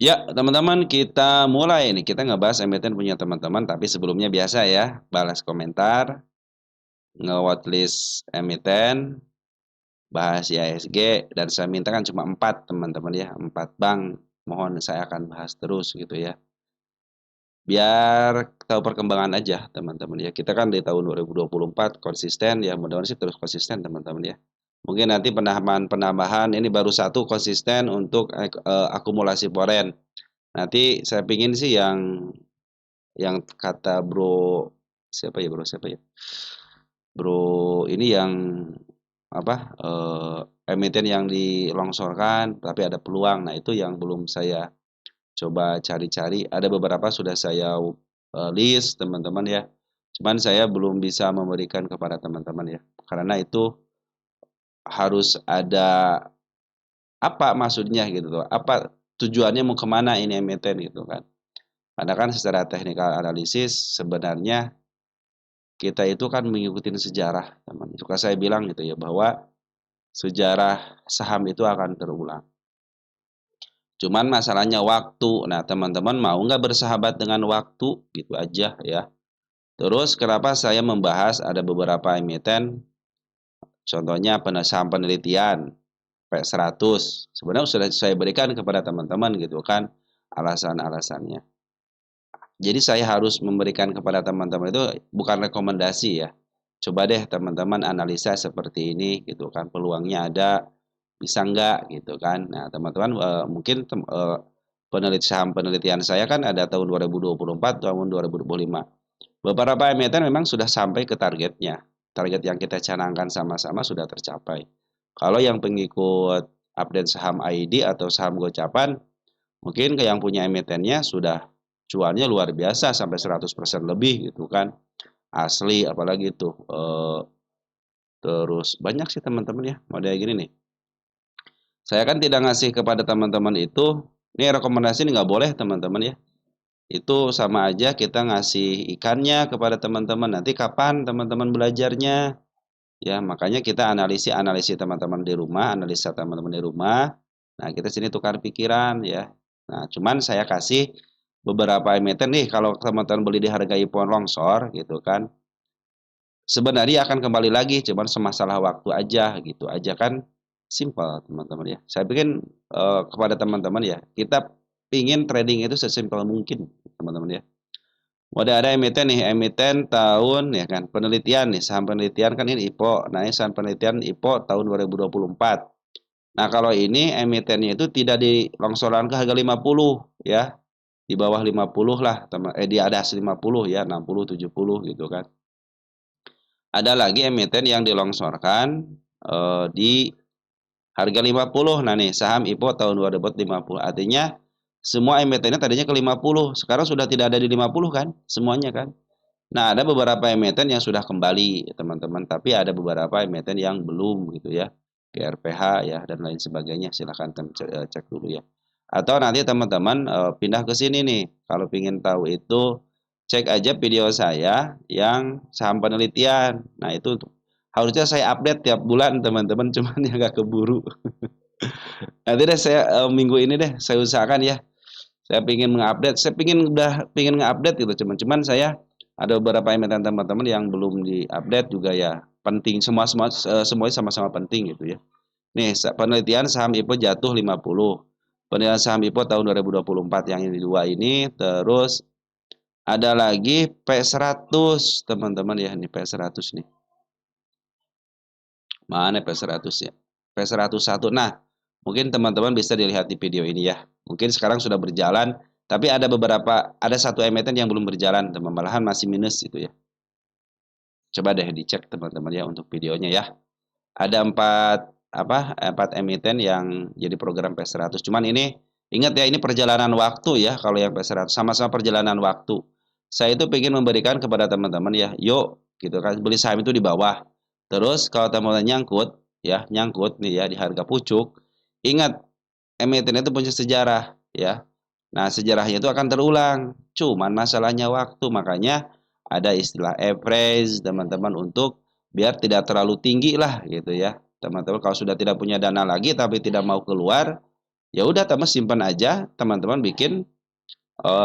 Ya, teman-teman, kita mulai nih. Kita ngebahas emiten punya teman-teman, tapi sebelumnya biasa ya, balas komentar, nge-watchlist emiten, bahas IHSG, dan saya minta kan cuma 4 teman-teman ya, 4 bank. Mohon saya akan bahas terus gitu ya. Biar tahu perkembangan aja teman-teman ya. Kita kan di tahun 2024 konsisten ya, mudah-mudahan sih terus konsisten teman-teman ya. Mungkin nanti penambahan ini baru satu konsisten untuk akumulasi foreign. Nanti saya pingin sih yang kata Bro siapa ya Bro siapa ya? Bro ini yang apa emiten yang dilongsorkan tapi ada peluang. Nah, itu yang belum saya coba cari-cari. Ada beberapa sudah saya list teman-teman ya. Cuman saya belum bisa memberikan kepada teman-teman ya. Karena itu harus ada apa maksudnya gitu loh. Apa tujuannya mau kemana ini emiten gitu kan. Karena kan secara teknikal analisis sebenarnya kita itu kan mengikuti sejarah, teman. Suka saya bilang gitu ya, bahwa sejarah saham itu akan terulang. Cuman masalahnya waktu. Nah, teman-teman mau nggak bersahabat dengan waktu? Gitu aja ya. Terus kenapa saya membahas ada beberapa emiten, contohnya saham penelitian, P100. Sebenarnya sudah saya berikan kepada teman-teman gitu kan, alasan-alasannya. Jadi saya harus memberikan kepada teman-teman itu bukan rekomendasi ya. Coba deh teman-teman analisa seperti ini gitu kan, peluangnya ada, bisa enggak gitu kan. Nah, teman-teman mungkin saham penelitian saya kan ada tahun 2024, tahun 2025. Beberapa emiten memang sudah sampai ke targetnya. Target yang kita canangkan sama-sama sudah tercapai. Kalau yang pengikut update saham ID atau saham gocapan, mungkin ke yang punya emitennya sudah cuannya luar biasa sampai 100% lebih gitu kan. Asli apalagi itu. Terus banyak sih teman-teman ya, model gini nih. Saya kan tidak ngasih kepada teman-teman itu, ini rekomendasi ini nggak boleh teman-teman ya. Itu sama aja kita ngasih ikannya kepada teman-teman. Nanti kapan teman-teman belajarnya? Ya, makanya kita analisis teman-teman di rumah, analisa teman-teman di rumah. Nah, kita sini tukar pikiran ya. Nah, cuman saya kasih beberapa emiten nih kalau teman-teman beli di harga IPO longsor gitu kan. Sebenarnya akan kembali lagi, cuman semasalah waktu aja gitu aja kan. Simple teman-teman ya. Saya bikin kepada teman-teman ya, kita pingin trading itu sesimpel mungkin teman-teman ya. Udah ada emiten nih, emiten tahun ya kan, penelitian nih, saham penelitian kan ini IPO. Nah, ini saham penelitian IPO tahun 2024. Nah, kalau ini emitennya itu tidak dilongsoran ke harga 50 ya. Di bawah 50 lah, teman. Di atas 50 ya, 60, 70 gitu kan. Ada lagi emiten yang dilongsorkan di harga 50. Nah, nih saham IPO tahun 2050. Artinya semua emitennya tadinya ke 50, sekarang sudah tidak ada di 50 kan? Semuanya kan? Nah, ada beberapa emiten yang sudah kembali, teman-teman, tapi ada beberapa emiten yang belum gitu ya. GRPH ya dan lain sebagainya. Silahkan cek dulu ya. Atau nanti teman-teman pindah ke sini nih. Kalau ingin tahu itu cek aja video saya yang saham penelitian. Nah, itu harusnya saya update tiap bulan, teman-teman, cuman ya nggak keburu. Nanti deh saya minggu ini deh saya usahakan ya. Saya pingin mengupdate, saya pingin nge-update gitu, cuman saya ada beberapa emiten teman-teman yang belum di-update juga ya. Penting semuanya sama-sama penting gitu ya. Nih, penelitian saham IPO jatuh 50. Penelitian saham IPO tahun 2024 yang ini dua ini, terus ada lagi P100 teman-teman ya, ini P100 nih. Mana P100 ya? P101. Nah, mungkin teman-teman bisa dilihat di video ini ya. Mungkin sekarang sudah berjalan, tapi ada satu emiten yang belum berjalan, teman, malahan masih minus itu ya. Coba deh dicek teman-teman ya untuk videonya ya. Ada empat emiten yang jadi program P100. Cuman ini ingat ya, ini perjalanan waktu ya kalau yang P100 sama-sama perjalanan waktu. Saya itu ingin memberikan kepada teman-teman ya, yuk gitu kan beli saham itu di bawah. Terus kalau teman-teman nyangkut nih ya di harga pucuk, ingat emiten itu punya sejarah ya. Nah, sejarahnya itu akan terulang. Cuman masalahnya waktu, makanya ada istilah average teman-teman untuk biar tidak terlalu tinggi lah gitu ya. Teman-teman kalau sudah tidak punya dana lagi tapi tidak mau keluar, Ya udah teman simpan aja, teman-teman bikin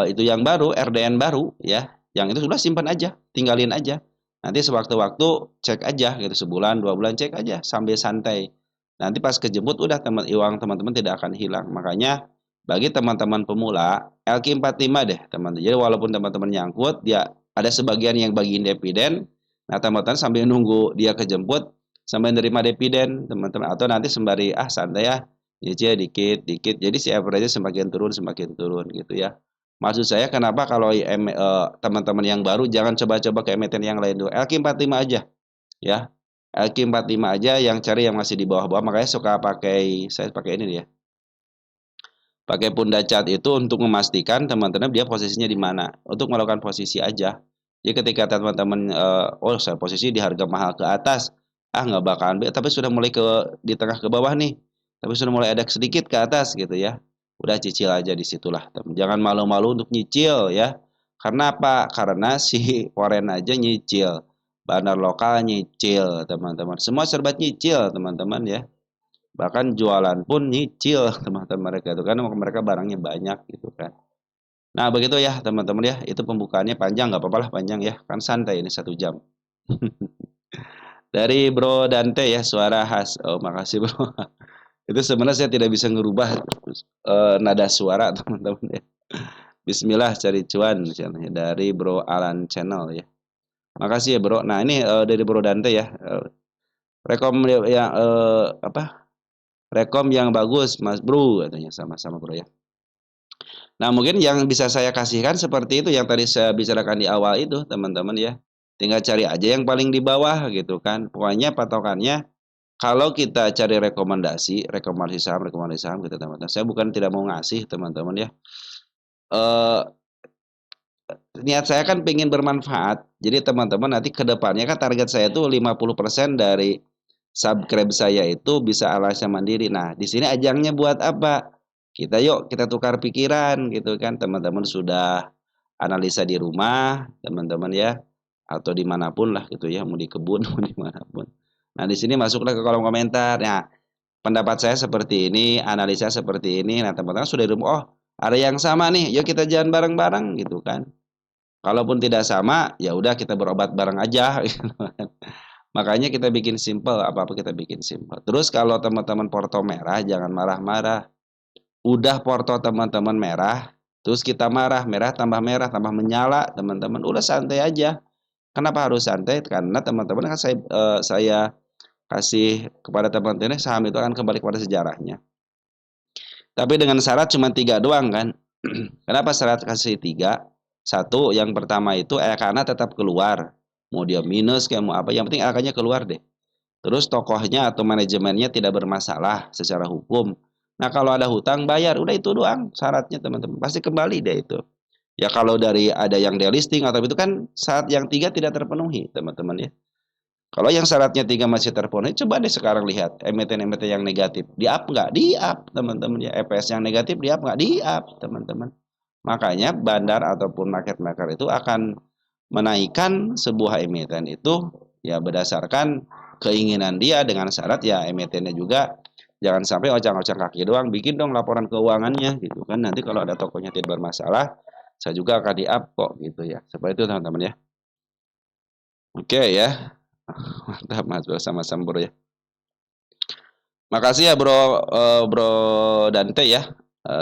itu yang baru, RDN baru ya. Yang itu sudah simpan aja, tinggalin aja. Nanti sewaktu-waktu cek aja gitu, sebulan, 2 bulan cek aja sambil santai. Nanti pas kejemput udah uang teman-teman tidak akan hilang. Makanya bagi teman-teman pemula, LQ45 deh teman-teman. Jadi walaupun teman-teman nyangkut, dia ada sebagian yang bagiin dividen. Nah, teman-teman sambil nunggu dia kejemput, sambil nerima dividen teman-teman. Atau nanti sembari santai ya, nyicil dikit-dikit. Jadi si average semakin turun gitu ya. Maksud saya kenapa kalau teman-teman yang baru jangan coba-coba ke emiten yang lain dulu. LQ45 aja ya. LQ45 aja yang cari yang masih di bawah-bawah. Makanya suka saya pakai ini ya. Pakai Punda Chart itu untuk memastikan teman-teman dia posisinya di mana. Untuk melakukan posisi aja. Jadi ketika teman-teman oh saya posisi di harga mahal ke atas, nggak bakalan tapi sudah mulai di tengah ke bawah nih. Tapi sudah mulai ada sedikit ke atas gitu ya. Udah cicil aja di situlah. Jangan malu-malu untuk nyicil ya. Karena apa? Karena si foreign aja nyicil. Bandar lokal nyicil, teman-teman. Semua serba nyicil, teman-teman ya. Bahkan jualan pun nyicil teman-teman mereka itu karena mereka barangnya banyak gitu kan. Nah begitu ya teman-teman ya, itu pembukaannya panjang nggak apa-apa lah panjang ya, kan santai ini 1 jam. Dari Bro Dante ya, suara khas. Oh makasih Bro. Itu sebenarnya saya tidak bisa ngerubah nada suara teman-teman ya. Bismillah cari cuan channelnya dari Bro Alan Channel ya. Makasih ya Bro. Nah ini dari Bro Dante ya. Rekom ya apa? Rekom yang bagus Mas Bro katanya, sama-sama Bro ya. Nah, mungkin yang bisa saya kasihkan seperti itu yang tadi saya bicarakan di awal itu, teman-teman ya. Tinggal cari aja yang paling di bawah gitu kan. Pokoknya patokannya kalau kita cari rekomendasi saham gitu teman-teman. Saya bukan tidak mau ngasih teman-teman ya. Eh Niat saya kan pengen bermanfaat. Jadi teman-teman nanti ke depannya kan target saya itu 50% dari subscribe saya itu bisa alasnya mandiri. Nah, di sini ajangnya buat apa? Kita tukar pikiran gitu kan. Teman-teman sudah analisa di rumah, teman-teman ya, atau dimanapun lah gitu ya, mau di kebun, mau dimanapun. Nah, di sini masuklah ke kolom komentar. Nah, pendapat saya seperti ini, analisa seperti ini. Nah, teman-teman sudah di rumah, oh ada yang sama nih, yuk kita jalan bareng-bareng gitu kan. Kalaupun tidak sama, ya udah kita berobat bareng aja. Gitu kan. Makanya kita bikin simple, apa-apa kita bikin simple. Terus kalau teman-teman porto merah, jangan marah-marah. Udah porto teman-teman merah, terus kita marah, tambah menyala, teman-teman. Udah santai aja. Kenapa harus santai? Karena teman-teman kan saya kasih kepada teman-teman saham itu akan kembali kepada sejarahnya. Tapi dengan syarat cuma 3 doang kan. Kenapa syarat kasih 3? Satu, yang pertama itu karena tetap keluar. Mau dia minus kayak mau apa, yang penting angkanya keluar deh. Terus tokohnya atau manajemennya tidak bermasalah secara hukum. Nah kalau ada hutang bayar, udah itu doang syaratnya teman-teman. Pasti kembali deh itu. Ya kalau dari ada yang delisting atau itu kan syarat yang 3 tidak terpenuhi teman-teman ya. Kalau yang syaratnya 3 masih terpenuhi, coba deh sekarang lihat emiten-emiten yang negatif. Di-up nggak? Di-up teman-teman ya. EPS yang negatif di-up nggak? Di-up teman-teman. Makanya bandar ataupun market maker itu akan menaikkan sebuah emiten itu ya berdasarkan keinginan dia dengan syarat ya emitennya juga jangan sampai ocang-ocang kaki doang, bikin dong laporan keuangannya gitu kan. Nanti kalau ada tokonya tidak bermasalah, saya juga akan di-up kok gitu ya. Seperti itu teman-teman ya. Oke ya. Mantap Mas Bro, sama-sama Bro ya. Makasih ya Bro Dante ya.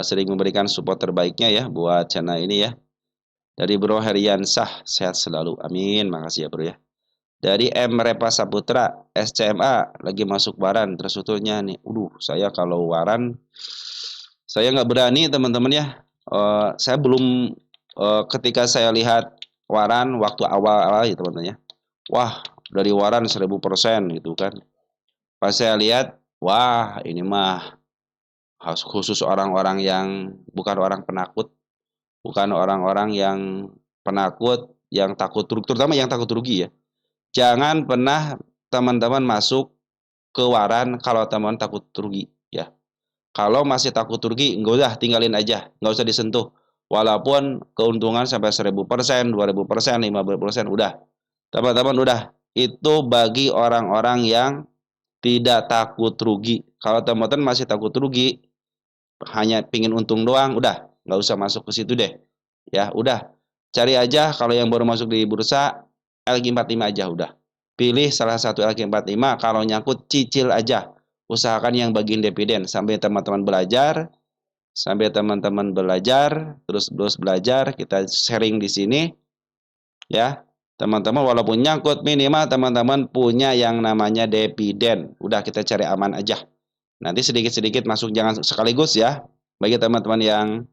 Sering memberikan support terbaiknya ya buat channel ini ya. Dari Bro Heriansah, sehat selalu. Amin. Makasih ya Bro ya. Dari M Repa Saputra, SCMA lagi masuk waran tersuturnya nih. Saya kalau waran saya nggak berani teman-teman ya. Saya belum ketika saya lihat waran waktu awal-awal ya teman-teman ya. Wah, dari waran 1000% gitu kan. Pas saya lihat, wah ini mah khusus orang-orang yang bukan orang penakut, bukan orang-orang yang penakut, yang takut rugi, terutama yang takut rugi ya. Jangan pernah teman-teman masuk ke waran kalau teman takut rugi ya. Kalau masih takut rugi, nggak usah tinggalin aja, nggak usah disentuh. Walaupun keuntungan sampai 1000%, 2000%, 50%, udah. Teman-teman udah. Itu bagi orang-orang yang tidak takut rugi. Kalau teman-teman masih takut rugi, hanya pingin untung doang, udah nggak usah masuk ke situ deh. Ya, udah cari aja kalau yang baru masuk di bursa LQ45 aja udah. Pilih salah satu LQ45, kalau nyangkut cicil aja. Usahakan yang bagian dividen sampai teman-teman belajar, terus belajar, kita sharing di sini ya. Teman-teman walaupun nyangkut minimal teman-teman punya yang namanya dividen. Udah kita cari aman aja. Nanti sedikit-sedikit masuk, jangan sekaligus ya. Bagi teman-teman yang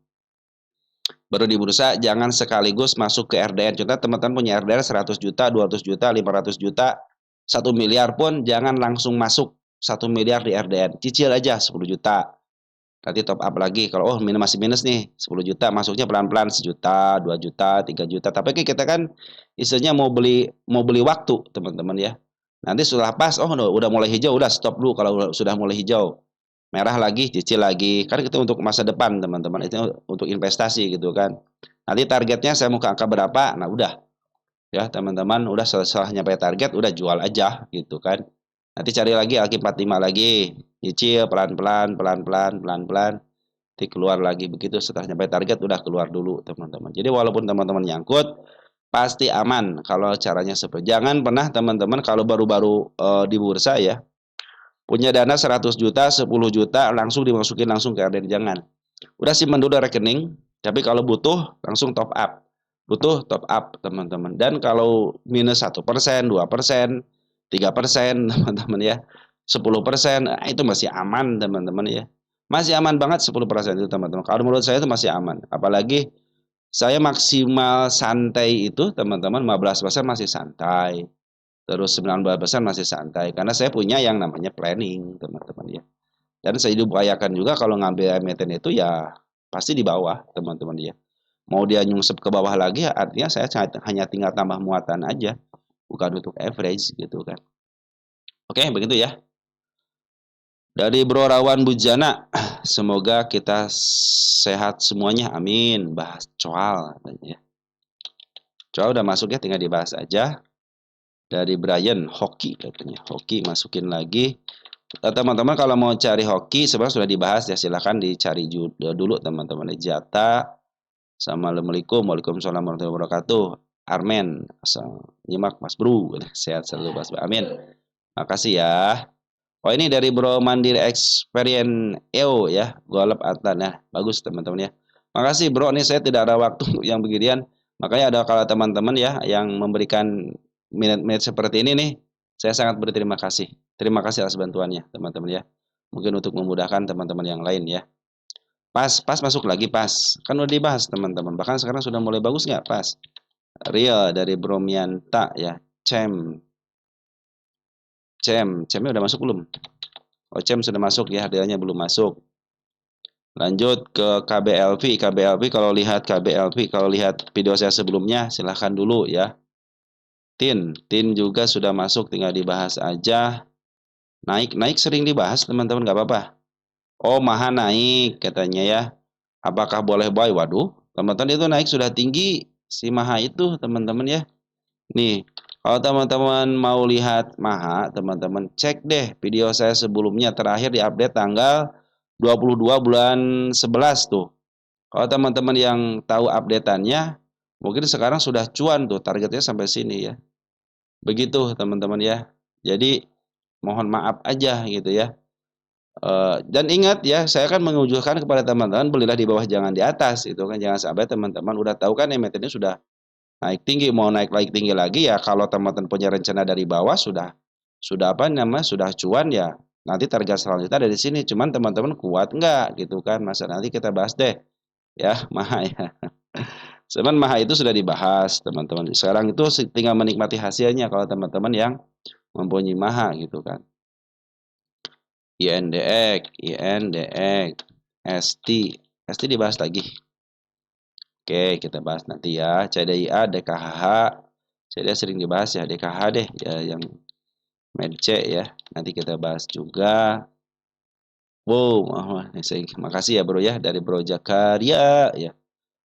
baru di bursa, jangan sekaligus masuk ke RDN. Contoh teman-teman punya RDN 100 juta, 200 juta, 500 juta, 1 miliar pun jangan langsung masuk 1 miliar di RDN. Cicil aja 10 juta. Nanti top up lagi. Kalau masih minus nih 10 juta, masuknya pelan-pelan 1 juta, 2 juta, 3 juta. Tapi kita kan istilahnya mau beli waktu, teman-teman ya. Nanti setelah pas, udah mulai hijau, udah stop dulu kalau sudah mulai hijau. Merah lagi, cicil lagi. Kan itu untuk masa depan, teman-teman. Itu untuk investasi gitu kan. Nanti targetnya saya mau ke angka berapa? Nah, udah. Ya, teman-teman, udah setelah nyampe target, udah jual aja gitu kan. Nanti cari lagi LQ45 lagi. Cicil pelan-pelan, pelan-pelan, pelan-pelan. Nanti keluar lagi begitu setelah nyampe target udah keluar dulu, teman-teman. Jadi walaupun teman-teman nyangkut, pasti aman kalau caranya seperti. Jangan pernah teman-teman kalau baru-baru di bursa ya, punya dana 100 juta, 10 juta langsung dimasukin langsung ke RDN, jangan. Udah simpan dulu rekening, tapi kalau butuh langsung top up. Butuh top up, teman-teman. Dan kalau minus 1%, 2%, 3%, teman-teman ya. 10%, itu masih aman, teman-teman ya. Masih aman banget 10% itu, teman-teman. Kalau menurut saya itu masih aman. Apalagi saya maksimal santai itu, teman-teman, 15% masih santai. Terus 19% masih santai. Karena saya punya yang namanya planning, teman-teman ya. Dan saya upayakan juga kalau ngambil emiten itu ya pasti di bawah, teman-teman ya. Mau dia nyungsep ke bawah lagi, artinya saya hanya tinggal tambah muatan aja, bukan untuk average gitu kan. Oke, begitu ya. Dari Bro Rawan Bujana, semoga kita sehat semuanya, amin. Bahas coal katanya. Coal udah masuk ya, tinggal dibahas aja. Dari Brian, hoki katanya. Hoki masukin lagi. Teman-teman kalau mau cari hoki sebenarnya sudah dibahas ya, silahkan dicari dulu teman-teman. Jata, Assalamualaikum, waalaikumsalam warahmatullahi wabarakatuh. Armen, nyimak Mas Bro, sehat selalu Mas Bro. Amin. Makasih ya. Oh ini dari Bro Mandiri Experience EO ya, golep Atan ya, bagus teman-teman ya. Makasih Bro, nih saya tidak ada waktu untuk yang beginian. Makanya ada kalau teman-teman ya yang memberikan minute-minute seperti ini nih, saya sangat berterima kasih. Terima kasih atas bantuannya teman-teman ya. Mungkin untuk memudahkan teman-teman yang lain ya. Pas masuk lagi pas. Kan udah dibahas teman-teman. Bahkan sekarang sudah mulai bagus nggak pas. Real dari Bromianta ya. Cemnya udah masuk belum? Oh, Cem sudah masuk ya, harganya belum masuk. Lanjut ke KBLV. KBLV kalau lihat video saya sebelumnya silahkan dulu ya. Tin juga sudah masuk, tinggal dibahas aja. Naik sering dibahas teman-teman, nggak apa-apa. Oh, Maha naik katanya ya. Apakah boleh buy? Waduh, teman-teman itu naik sudah tinggi si Maha itu, teman-teman ya. Nih, kalau teman-teman mau lihat Maha, teman-teman cek deh video saya sebelumnya, terakhir diupdate tanggal 22 bulan 11 tuh. Kalau teman-teman yang tahu updateannya, mungkin sekarang sudah cuan tuh, targetnya sampai sini ya. Begitu teman-teman ya. Jadi mohon maaf aja gitu ya. Dan ingat ya, saya kan mengujukan kepada teman-teman belilah di bawah jangan di atas itu kan, jangan sampai teman-teman udah tahu kan emitennya sudah naik tinggi, mau naik tinggi lagi ya, kalau teman-teman punya rencana dari bawah sudah apa namanya sudah cuan ya, nanti target selanjutnya dari sini, cuman teman-teman kuat enggak gitu kan, masa nanti kita bahas deh ya. Maha ya. Cuman Maha itu sudah dibahas teman-teman, sekarang itu tinggal menikmati hasilnya kalau teman-teman yang mempunyai Maha gitu kan. INDX, ST dibahas lagi. Oke, kita bahas nanti ya. CDIA, DKHH, CDIA sering dibahas ya, DKH deh ya, yang medc ya. Nanti kita bahas juga. Wow, makasih ya bro ya, dari Bro Jakaria ya.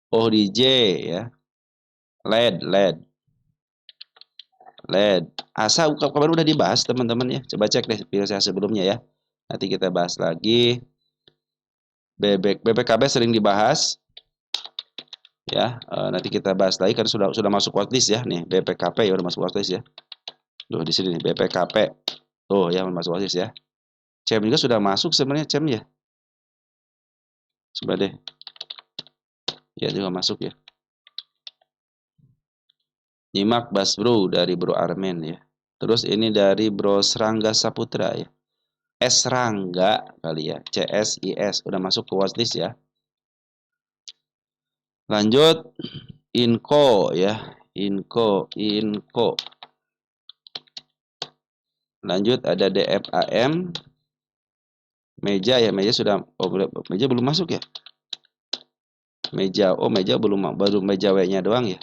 Oh DJ ya. LED. Asa kapan udah dibahas teman-teman ya. Coba cek deh video saya sebelumnya ya. Nanti kita bahas lagi. BPKB sering dibahas ya. Nanti kita bahas lagi kan sudah masuk watchlist ya nih. BPKP ya udah masuk watchlist ya. Tuh di sini nih BPKP. Tuh ya masuk watchlist ya. CEM juga sudah masuk sebenarnya CEM ya. Coba deh. Ya juga masuk ya. Nyimak Bas Bro dari Bro Armen ya. Terus ini dari Bro Serangga Saputra ya. S Rangga kali ya. CSIS udah masuk ke watchlist ya. Lanjut Inco ya. Inco. Lanjut ada DFAM. Meja ya, meja sudah meja belum masuk ya. Meja baru meja W-nya doang ya.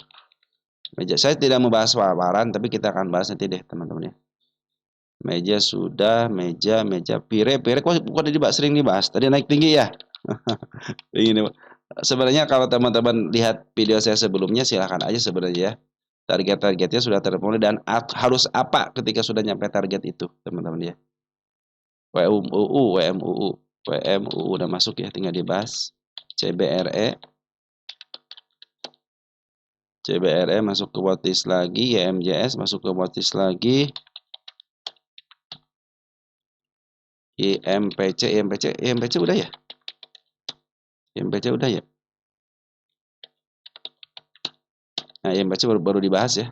Meja saya tidak membahas wawaran tapi kita akan bahas nanti deh teman-teman ya. Meja sudah, meja pire kok sering dibahas. Tadi naik tinggi ya. Ini sebenarnya kalau teman-teman lihat video saya sebelumnya silahkan aja sebenarnya ya. Target-targetnya sudah terpenuhi dan harus apa ketika sudah nyampe target itu, teman-teman ya. WMUU udah masuk ya, tinggal dibahas. CBRE masuk ke watchlist lagi, YMJS masuk ke watchlist lagi. IMPC udah ya? IMPC udah ya? Nah, IMPC baru dibahas ya.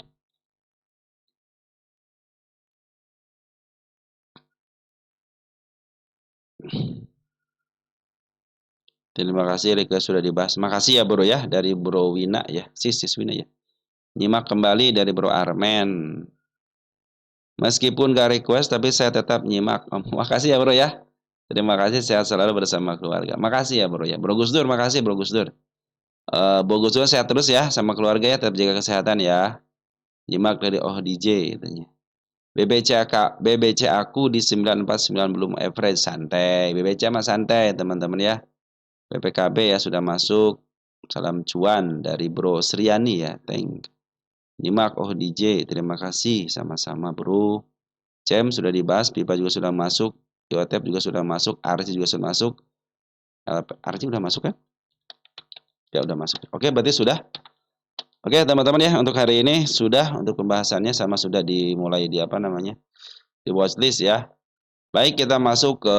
Terima kasih request sudah dibahas. Makasih ya Bro ya dari Bro Wina ya. Sis Wina ya. Nyimak kembali dari Bro Armen. Meskipun gak request tapi saya tetap nyimak. Makasih ya Bro ya. Terima kasih, sehat selalu bersama keluarga. Makasih ya Bro ya. Bro Gus Dur, makasih Bro Gus Dur. Bro Gus Dur sehat terus ya sama keluarga ya, tetap jaga kesehatan ya. Nyimak dari DJ katanya. BBC aku di 949 belum average, santai. BBC mah santai teman-teman ya. PPKB ya sudah masuk. Salam cuan dari Bro Sriani ya. Nyimak DJ, terima kasih sama-sama Bro. CEM sudah dibahas, pipa juga sudah masuk, IOTEP juga sudah masuk, RC juga sudah masuk. RC udah masuk kan? Ya udah masuk. Oke, berarti sudah. Oke, teman-teman ya, untuk hari ini sudah untuk pembahasannya sama sudah dimulai di apa namanya? Di watchlist ya. Baik, kita masuk ke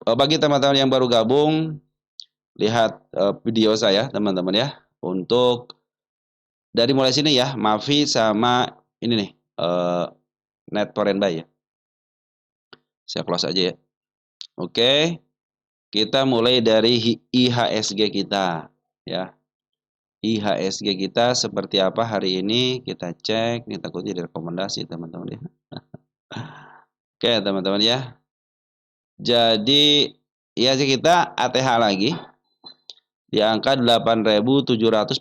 bagi teman-teman yang baru gabung, lihat video saya teman-teman ya. Untuk dari mulai sini ya, Mavi sama ini nih, Net Forenbuy ya. Saya close aja ya. Oke. Kita mulai dari IHSG kita ya. IHSG kita seperti apa hari ini kita cek. Ini takutnya jadi rekomendasi teman-teman ya. Oke teman-teman ya. Jadi IHSG kita ATH lagi di angka 8.749.26.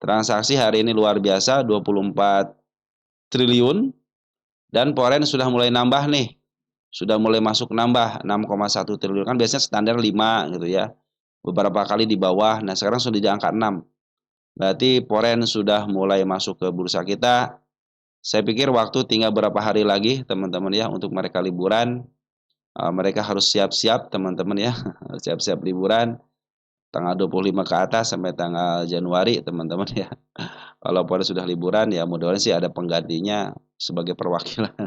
Transaksi hari ini luar biasa 24 triliun dan foreign sudah mulai nambah nih. Sudah mulai masuk nambah 6,1 triliun, kan biasanya standar 5 gitu ya. Beberapa kali di bawah. Nah, sekarang sudah di angka 6. Berarti foreign sudah mulai masuk ke bursa kita. Saya pikir waktu tinggal berapa hari lagi teman-teman ya untuk mereka liburan. Mereka harus siap-siap teman-teman ya. Siap-siap liburan tanggal 25 ke atas sampai tanggal Januari teman-teman ya. Kalau foreign sudah liburan ya mudah-mudahan sih ada penggantinya sebagai perwakilan.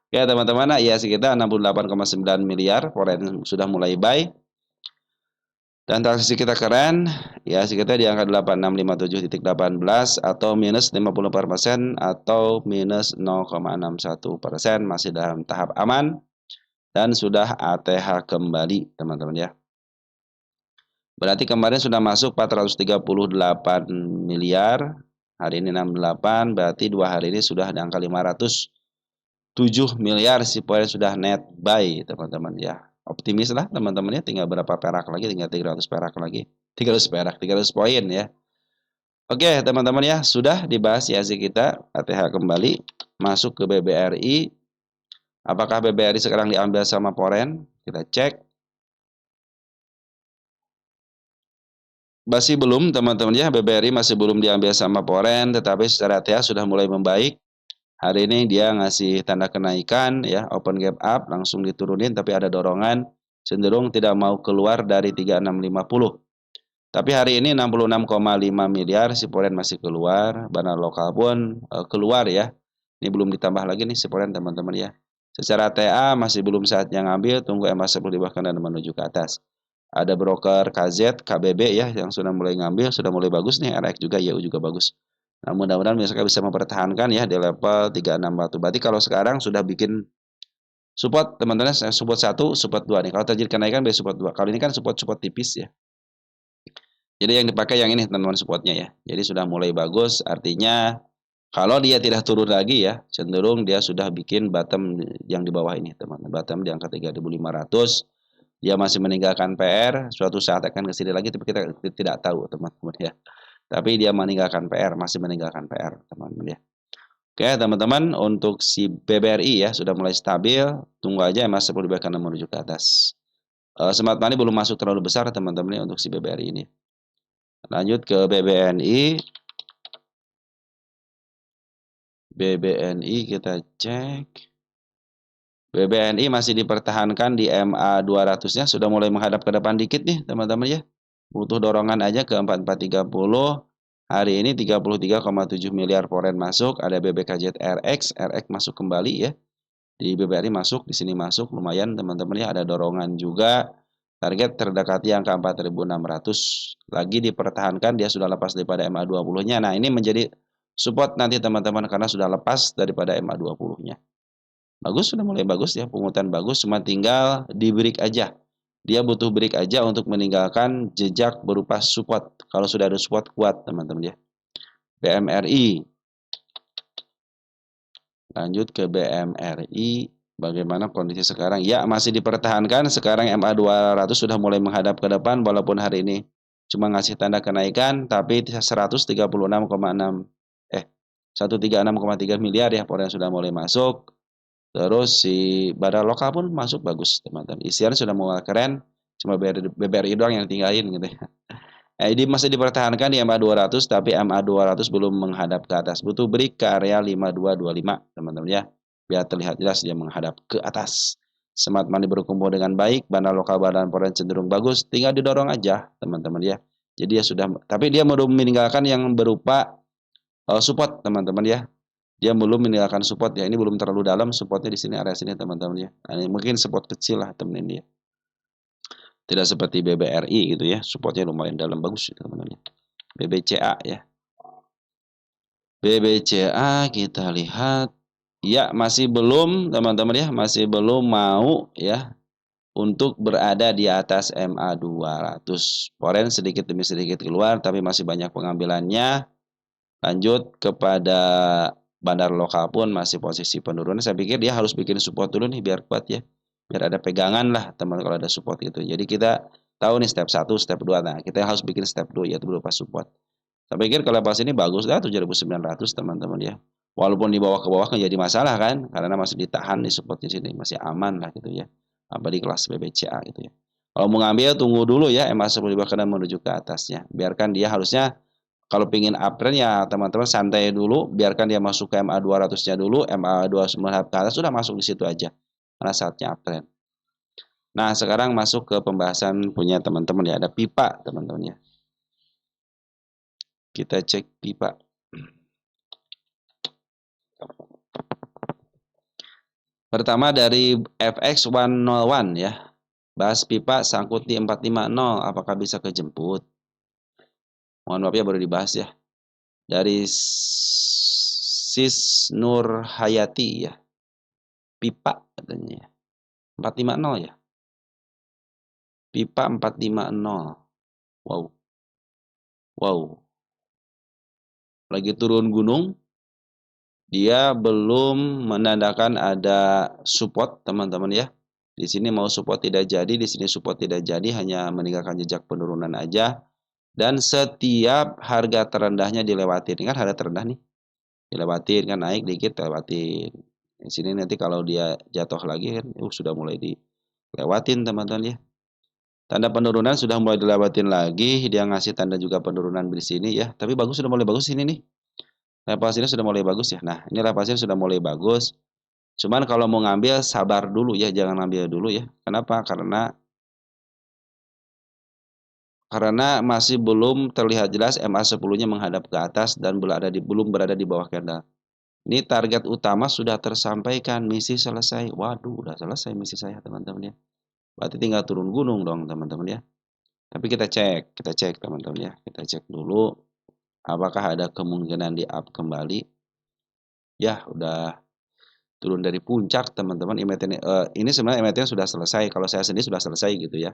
Oke teman-teman, ya sekitar 68,9 miliar, foreign sudah mulai buy. Dan transaksi kita keren, ya sekitar di angka 8657.18 atau minus 54% atau minus 0,61%, masih dalam tahap aman. Dan sudah ATH kembali teman-teman ya. Berarti kemarin sudah masuk 438 miliar, hari ini 68, berarti 2 hari ini sudah di angka 507 miliar si poin sudah net buy teman-teman ya. Optimis lah teman-teman ya, tinggal berapa perak lagi, tinggal 300 perak lagi. 300 perak, 300 poin ya. Oke teman-teman ya, sudah dibahas IHSG kita, ATH kembali, masuk ke BBRI. Apakah BBRI sekarang diambil sama foreign? Kita cek. Masih belum teman-teman ya, BBRI masih belum diambil sama foreign, tetapi secara ATH sudah mulai membaik. Hari ini dia ngasih tanda kenaikan ya, open gap up langsung diturunin tapi ada dorongan cenderung tidak mau keluar dari 3650. Tapi hari ini 66,5 miliar si Poren masih keluar, bandar lokal pun keluar ya. Ini belum ditambah lagi nih si Poren teman-teman ya. Secara TA masih belum saatnya ngambil, tunggu MA10 di bawah kanan menuju ke atas. Ada broker KZ, KBB ya yang sudah mulai ngambil, sudah mulai bagus nih, RX juga, YU juga bagus. Nah, mudah-mudahan misalkan bisa mempertahankan ya di level 36 batu. Berarti kalau sekarang sudah bikin support teman-teman, support 1, support 2 nih. Kalau terjadi kenaikan beli support 2. Kalau ini kan support tipis ya. Jadi yang dipakai yang ini teman-teman supportnya ya. Jadi sudah mulai bagus, artinya kalau dia tidak turun lagi ya, cenderung dia sudah bikin bottom yang di bawah ini teman-teman. Bottom di angka 3.500. Dia masih meninggalkan PR, suatu saat akan ke sini lagi tapi kita tidak tahu teman-teman ya. Tapi dia meninggalkan PR, masih meninggalkan PR teman-teman ya. Oke teman-teman, untuk si BBRI ya sudah mulai stabil, tunggu aja MA10 kanan menuju ke atas. Smart money belum masuk terlalu besar teman-teman ya untuk si BBRI ini. Lanjut ke BBNI. BBNI kita cek. BBNI masih dipertahankan di MA 200-nya, sudah mulai menghadap ke depan dikit nih teman-teman ya. Butuh dorongan aja ke 4430. Hari ini 33,7 miliar poren masuk, ada BBKZ RX, RX masuk kembali ya. Di BBRI masuk, di sini masuk, lumayan teman-teman ya, ada dorongan juga. Target terdekati angka 4.600. Lagi dipertahankan, dia sudah lepas daripada MA 20-nya. Nah, ini menjadi support nanti teman-teman karena sudah lepas daripada MA 20-nya. Bagus, sudah mulai bagus ya, pungutan bagus, cuma tinggal di break aja. Dia butuh break aja untuk meninggalkan jejak berupa support. Kalau sudah ada support kuat teman-teman ya. BMRI. Lanjut ke BMRI. Bagaimana kondisi sekarang? Ya, masih dipertahankan. Sekarang MA 200 sudah mulai menghadap ke depan walaupun hari ini cuma ngasih tanda kenaikan, tapi 136,6 136,3 miliar ya poren sudah mulai masuk. Terus si badar lokal pun masuk bagus teman-teman. Isian sudah mulai keren, cuma BBRI doang yang tinggalin gitu ya. Ini masih dipertahankan di MA 200 tapi MA 200 belum menghadap ke atas. Butuh break ke area 5225 teman-teman ya. Biar terlihat jelas dia menghadap ke atas. Smart money berkumpul dengan baik, bandar lokal badan poren cenderung bagus, tinggal didorong aja teman-teman ya. Jadi dia sudah, tapi dia belum meninggalkan yang berupa support teman-teman ya. Dia belum meninggalkan support ya. Ini belum terlalu dalam, supportnya di sini area sini teman-teman ya. Nah, ini mungkin support kecil lah teman ini ya. Tidak seperti BBRI gitu ya, supportnya lumayan dalam bagus teman-teman ya. BBCA ya. BBCA kita lihat ya masih belum teman-teman ya, masih belum mau ya untuk berada di atas MA 200. Poren sedikit demi sedikit keluar tapi masih banyak pengambilannya. Lanjut kepada bandar lokal pun masih posisi penurunan. Saya pikir dia harus bikin support dulu nih biar kuat ya. Biar ada pegangan lah teman kalau ada support gitu. Jadi kita tahu nih step 1, step 2. Nah, kita harus bikin step 2 yaitu berupa support. Saya pikir kalau pas ini bagus lah 7.900 teman-teman ya. Walaupun di bawah ke bawah kan jadi masalah kan karena masih ditahan di support di sini, masih aman lah gitu ya. Apa di kelas BBCA gitu ya. Kalau mau ngambil tunggu dulu ya MA10 di bawah kanan menuju ke atasnya. Biarkan dia harusnya kalau pingin uptrend ya teman-teman santai dulu, biarkan dia masuk ke MA 200-nya dulu, MA 200 ke atas sudah masuk di situ aja. Karena saatnya uptrend. Nah, sekarang masuk ke pembahasan punya teman-teman ya, ada pipa teman-teman ya. Kita cek pipa. Pertama dari FX101 ya. Bahas pipa sangkut di 450, apakah bisa kejemput? Mohon maaf ya baru dibahas ya. Dari Sis Nur Hayati ya. Pipa katanya ya. 450 ya. Pipa 450. Wow. Wow. Lagi turun gunung. Dia belum menandakan ada support teman-teman ya. Di sini mau support tidak jadi, di sini support tidak jadi, hanya meninggalkan jejak penurunan aja. Dan setiap harga terendahnya dilewatin, kan harga terendah nih. Dilewatin kan naik dikit lewatin. Di sini nanti kalau dia jatuh lagi kan sudah mulai dilewatin teman-teman ya. Tanda penurunan sudah mulai dilewatin lagi, dia ngasih tanda juga penurunan di sini ya. Tapi bagus sudah mulai bagus ini nih. Level sini sudah mulai bagus ya. Nah, ini level sini sudah mulai bagus. Cuman kalau mau ngambil sabar dulu ya, jangan ambil dulu ya. Kenapa? Karena masih belum terlihat jelas MA10-nya menghadap ke atas dan belum berada di bawah candle. Ini target utama sudah tersampaikan, misi selesai. Waduh, udah selesai misi saya, teman-teman ya. Berarti tinggal turun gunung dong, teman-teman ya. Tapi kita cek teman-teman ya. Kita cek dulu apakah ada kemungkinan di up kembali. Ya, udah turun dari puncak, teman-teman. Ini sebenarnya emitnya sudah selesai. Kalau saya sendiri sudah selesai gitu ya.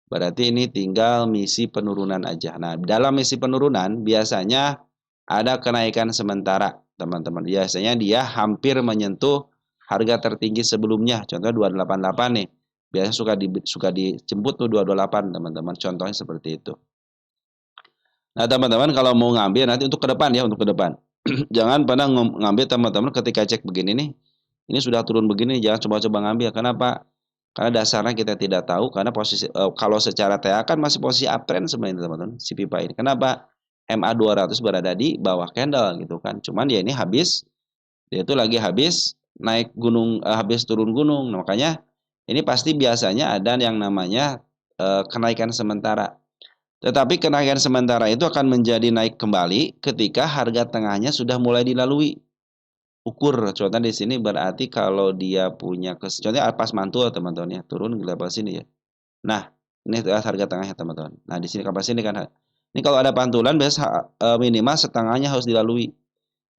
Berarti ini tinggal misi penurunan aja. Nah, dalam misi penurunan biasanya ada kenaikan sementara, teman-teman. Biasanya dia hampir menyentuh harga tertinggi sebelumnya. Contohnya 288 nih. Biasanya suka dijemput tuh 228, teman-teman. Contohnya seperti itu. Nah, teman-teman kalau mau ngambil nanti untuk ke depan ya, untuk ke depan. Jangan pernah ngambil teman-teman ketika cek begini nih. Ini sudah turun begini, jangan coba-coba ngambil. Kenapa? Karena dasarnya kita tidak tahu, karena kalau secara TA kan masih posisi uptrend sebenarnya teman-teman, si pipa ini. Kenapa? MA200 berada di bawah candle gitu kan. Cuman dia ini dia itu lagi habis naik gunung, habis turun gunung. Nah, makanya ini pasti biasanya ada yang namanya kenaikan sementara. Tetapi kenaikan sementara itu akan menjadi naik kembali ketika harga tengahnya sudah mulai dilalui. Ukur contohnya di sini berarti kalau dia punya contohnya pas mantul teman-teman ya, turun di level sini ya. Nah, ini harga tengahnya teman-teman. Nah, di sini kapas ini kan. Ini kalau ada pantulan biasa minimal setengahnya harus dilalui.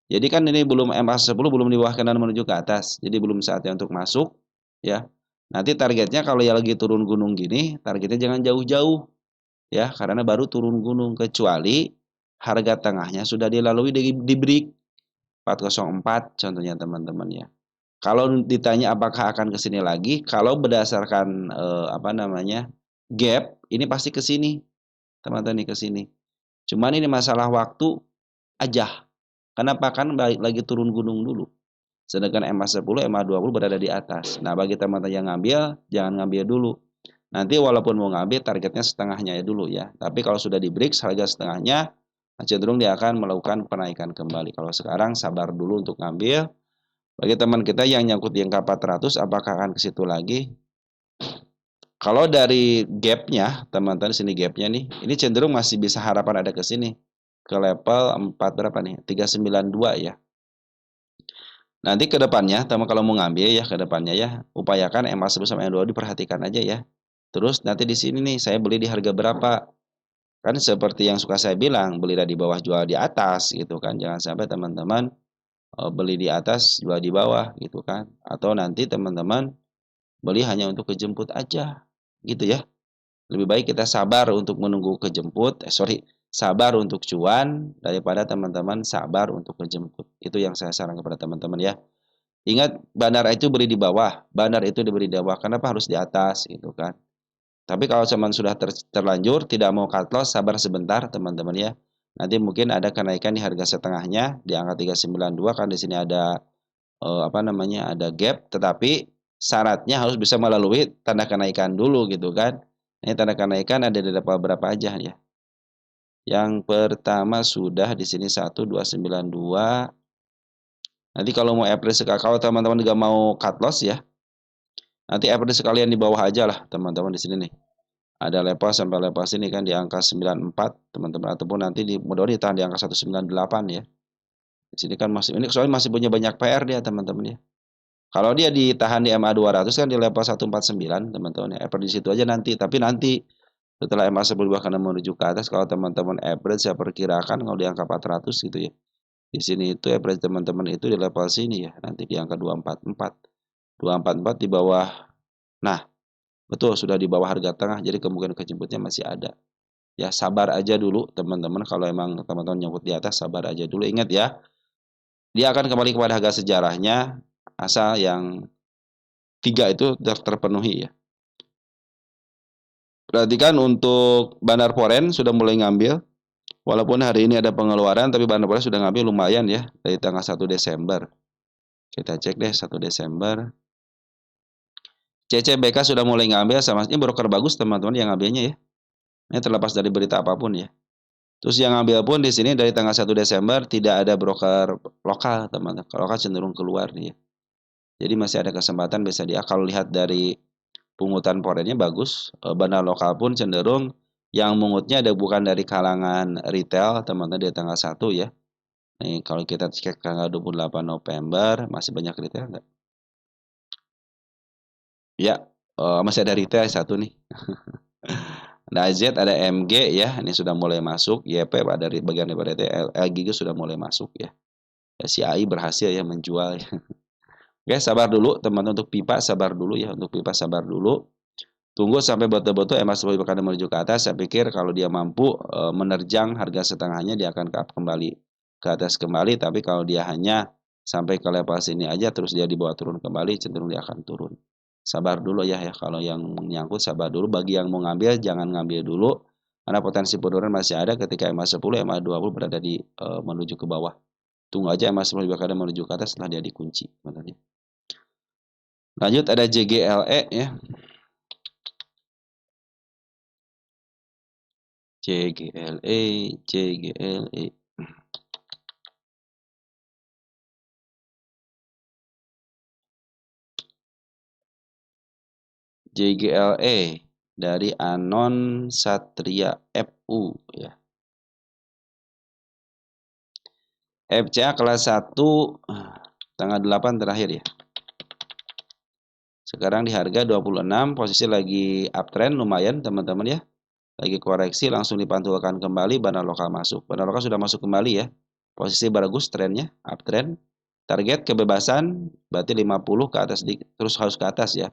Jadi kan ini belum MA10 belum di bawah kanan menuju ke atas. Jadi belum saatnya untuk masuk ya. Nanti targetnya kalau ya lagi turun gunung gini, targetnya jangan jauh-jauh ya, karena baru turun gunung kecuali harga tengahnya sudah dilalui di break 404 contohnya teman-teman ya. Kalau ditanya apakah akan ke sini lagi, kalau berdasarkan apa namanya? Gap, ini pasti ke sini. Teman-teman nih ke sini. Cuman ini masalah waktu aja. Kenapa? Kan lagi turun gunung dulu. Sedangkan MA10, MA20 berada di atas. Nah, bagi teman-teman yang ngambil, jangan ngambil dulu. Nanti walaupun mau ngambil, targetnya setengahnya ya dulu ya. Tapi kalau sudah di break, harga setengahnya, cenderung dia akan melakukan penaikan kembali. Kalau sekarang sabar dulu untuk ngambil. Bagi teman kita yang nyangkut di angka 400, apakah akan ke situ lagi? Kalau dari gapnya, teman-teman sini gapnya nih, ini cenderung masih bisa harapan ada ke sini. Ke level 4 berapa nih? 392 ya. Nanti ke depannya, teman kalau mau ngambil ya ke depannya ya, upayakan MA10 sama MA2 diperhatikan aja ya. Terus nanti di sini nih, saya beli di harga berapa? Kan seperti yang suka saya bilang, beli di bawah jual di atas gitu kan. Jangan sampai teman-teman beli di atas jual di bawah gitu kan. Atau nanti teman-teman beli hanya untuk kejemput aja gitu ya. Lebih baik kita sabar untuk menunggu kejemput, sabar untuk cuan daripada teman-teman sabar untuk kejemput. Itu yang saya sarankan kepada teman-teman ya. Ingat, bandar itu beli di bawah, bandar itu diberi di bawah. Kenapa harus di atas gitu kan? Tapi kalau cuman sudah terlanjur tidak mau cut loss, sabar sebentar teman-teman ya. Nanti mungkin ada kenaikan di harga setengahnya di angka 392 kan di sini ada apa namanya? Ada gap, tetapi syaratnya harus bisa melalui tanda kenaikan dulu gitu kan. Ini tanda kenaikan ada di level berapa aja ya. Yang pertama sudah di sini 1292. Nanti kalau mau average, kalau teman-teman juga mau cut loss ya, nanti average sekalian di bawah aja lah teman-teman di sini nih. Ada level sampai level sini kan di angka 94 teman-teman, ataupun nanti mudah-mudahan ditahan di angka 198 ya. Di sini kan masih ini soalnya masih punya banyak PR dia teman-teman ya. Kalau dia ditahan di MA 200 kan di level 149 teman-teman ya. Average di situ aja nanti, tapi nanti setelah MA berubah karena menuju ke atas, kalau teman-teman average saya perkirakan kalau di angka 400 gitu ya. Di sini itu average teman-teman itu di level sini ya, nanti di angka 244. 244 di bawah. Nah, betul sudah di bawah harga tengah, jadi kemungkinan kejemputnya masih ada. Ya sabar aja dulu teman-teman, kalau emang teman-teman nyangkut di atas sabar aja dulu. Ingat ya, dia akan kembali kepada harga sejarahnya asal yang 3 itu terpenuhi ya. Perhatikan untuk Bandar Foren sudah mulai ngambil. Walaupun hari ini ada pengeluaran, tapi Bandar Foren sudah ngambil lumayan ya dari tanggal 1 Desember. Kita cek deh 1 Desember. CCBK sudah mulai ngambil, sama ini broker bagus teman-teman yang ngambilnya ya. Ini terlepas dari berita apapun ya. Terus yang ngambil pun di sini dari tanggal 1 Desember tidak ada broker lokal, teman-teman. Kalau lokal cenderung keluar nih ya. Jadi masih ada kesempatan bisa dia kalau lihat dari pungutan porennya bagus. Bandar lokal pun cenderung yang mungutnya ada bukan dari kalangan retail, teman-teman di tanggal 1 ya. Nih kalau kita cek tanggal 28 November masih banyak retail enggak? Ya, masih ada retail satu nih. Ada AZ, ada MG ya, ini sudah mulai masuk. YP dari bagian daripada LG juga sudah mulai masuk ya. Ya, si AI berhasil ya menjual ya. Oke, sabar dulu teman-teman untuk pipa sabar dulu ya, untuk pipa sabar dulu. Tunggu sampai betul-betul MA10 berkali menuju ke atas. Saya pikir kalau dia mampu menerjang harga setengahnya dia akan kembali ke atas kembali. Tapi kalau dia hanya sampai ke level sini aja terus dia dibawa turun kembali cenderung dia akan turun. Sabar dulu ya kalau yang menyangkut sabar dulu. Bagi yang mau ngambil jangan ngambil dulu karena potensi penurunan masih ada ketika MA10, MA20 berada di menuju ke bawah. Tunggu aja MA10 berkali menuju ke atas setelah dia dikunci. Lanjut ada JGLE ya. JGLE, JGLE. JGLE dari Anon Satria FU ya. FCA kelas 1 tanggal 8 terakhir ya. Sekarang di harga 26, posisi lagi uptrend lumayan teman-teman ya. Lagi koreksi langsung dipantulkan kembali bandar lokal masuk. Bandar lokal sudah masuk kembali ya. Posisi bagus trennya, uptrend. Target kebebasan berarti 50 ke atas terus harus ke atas ya.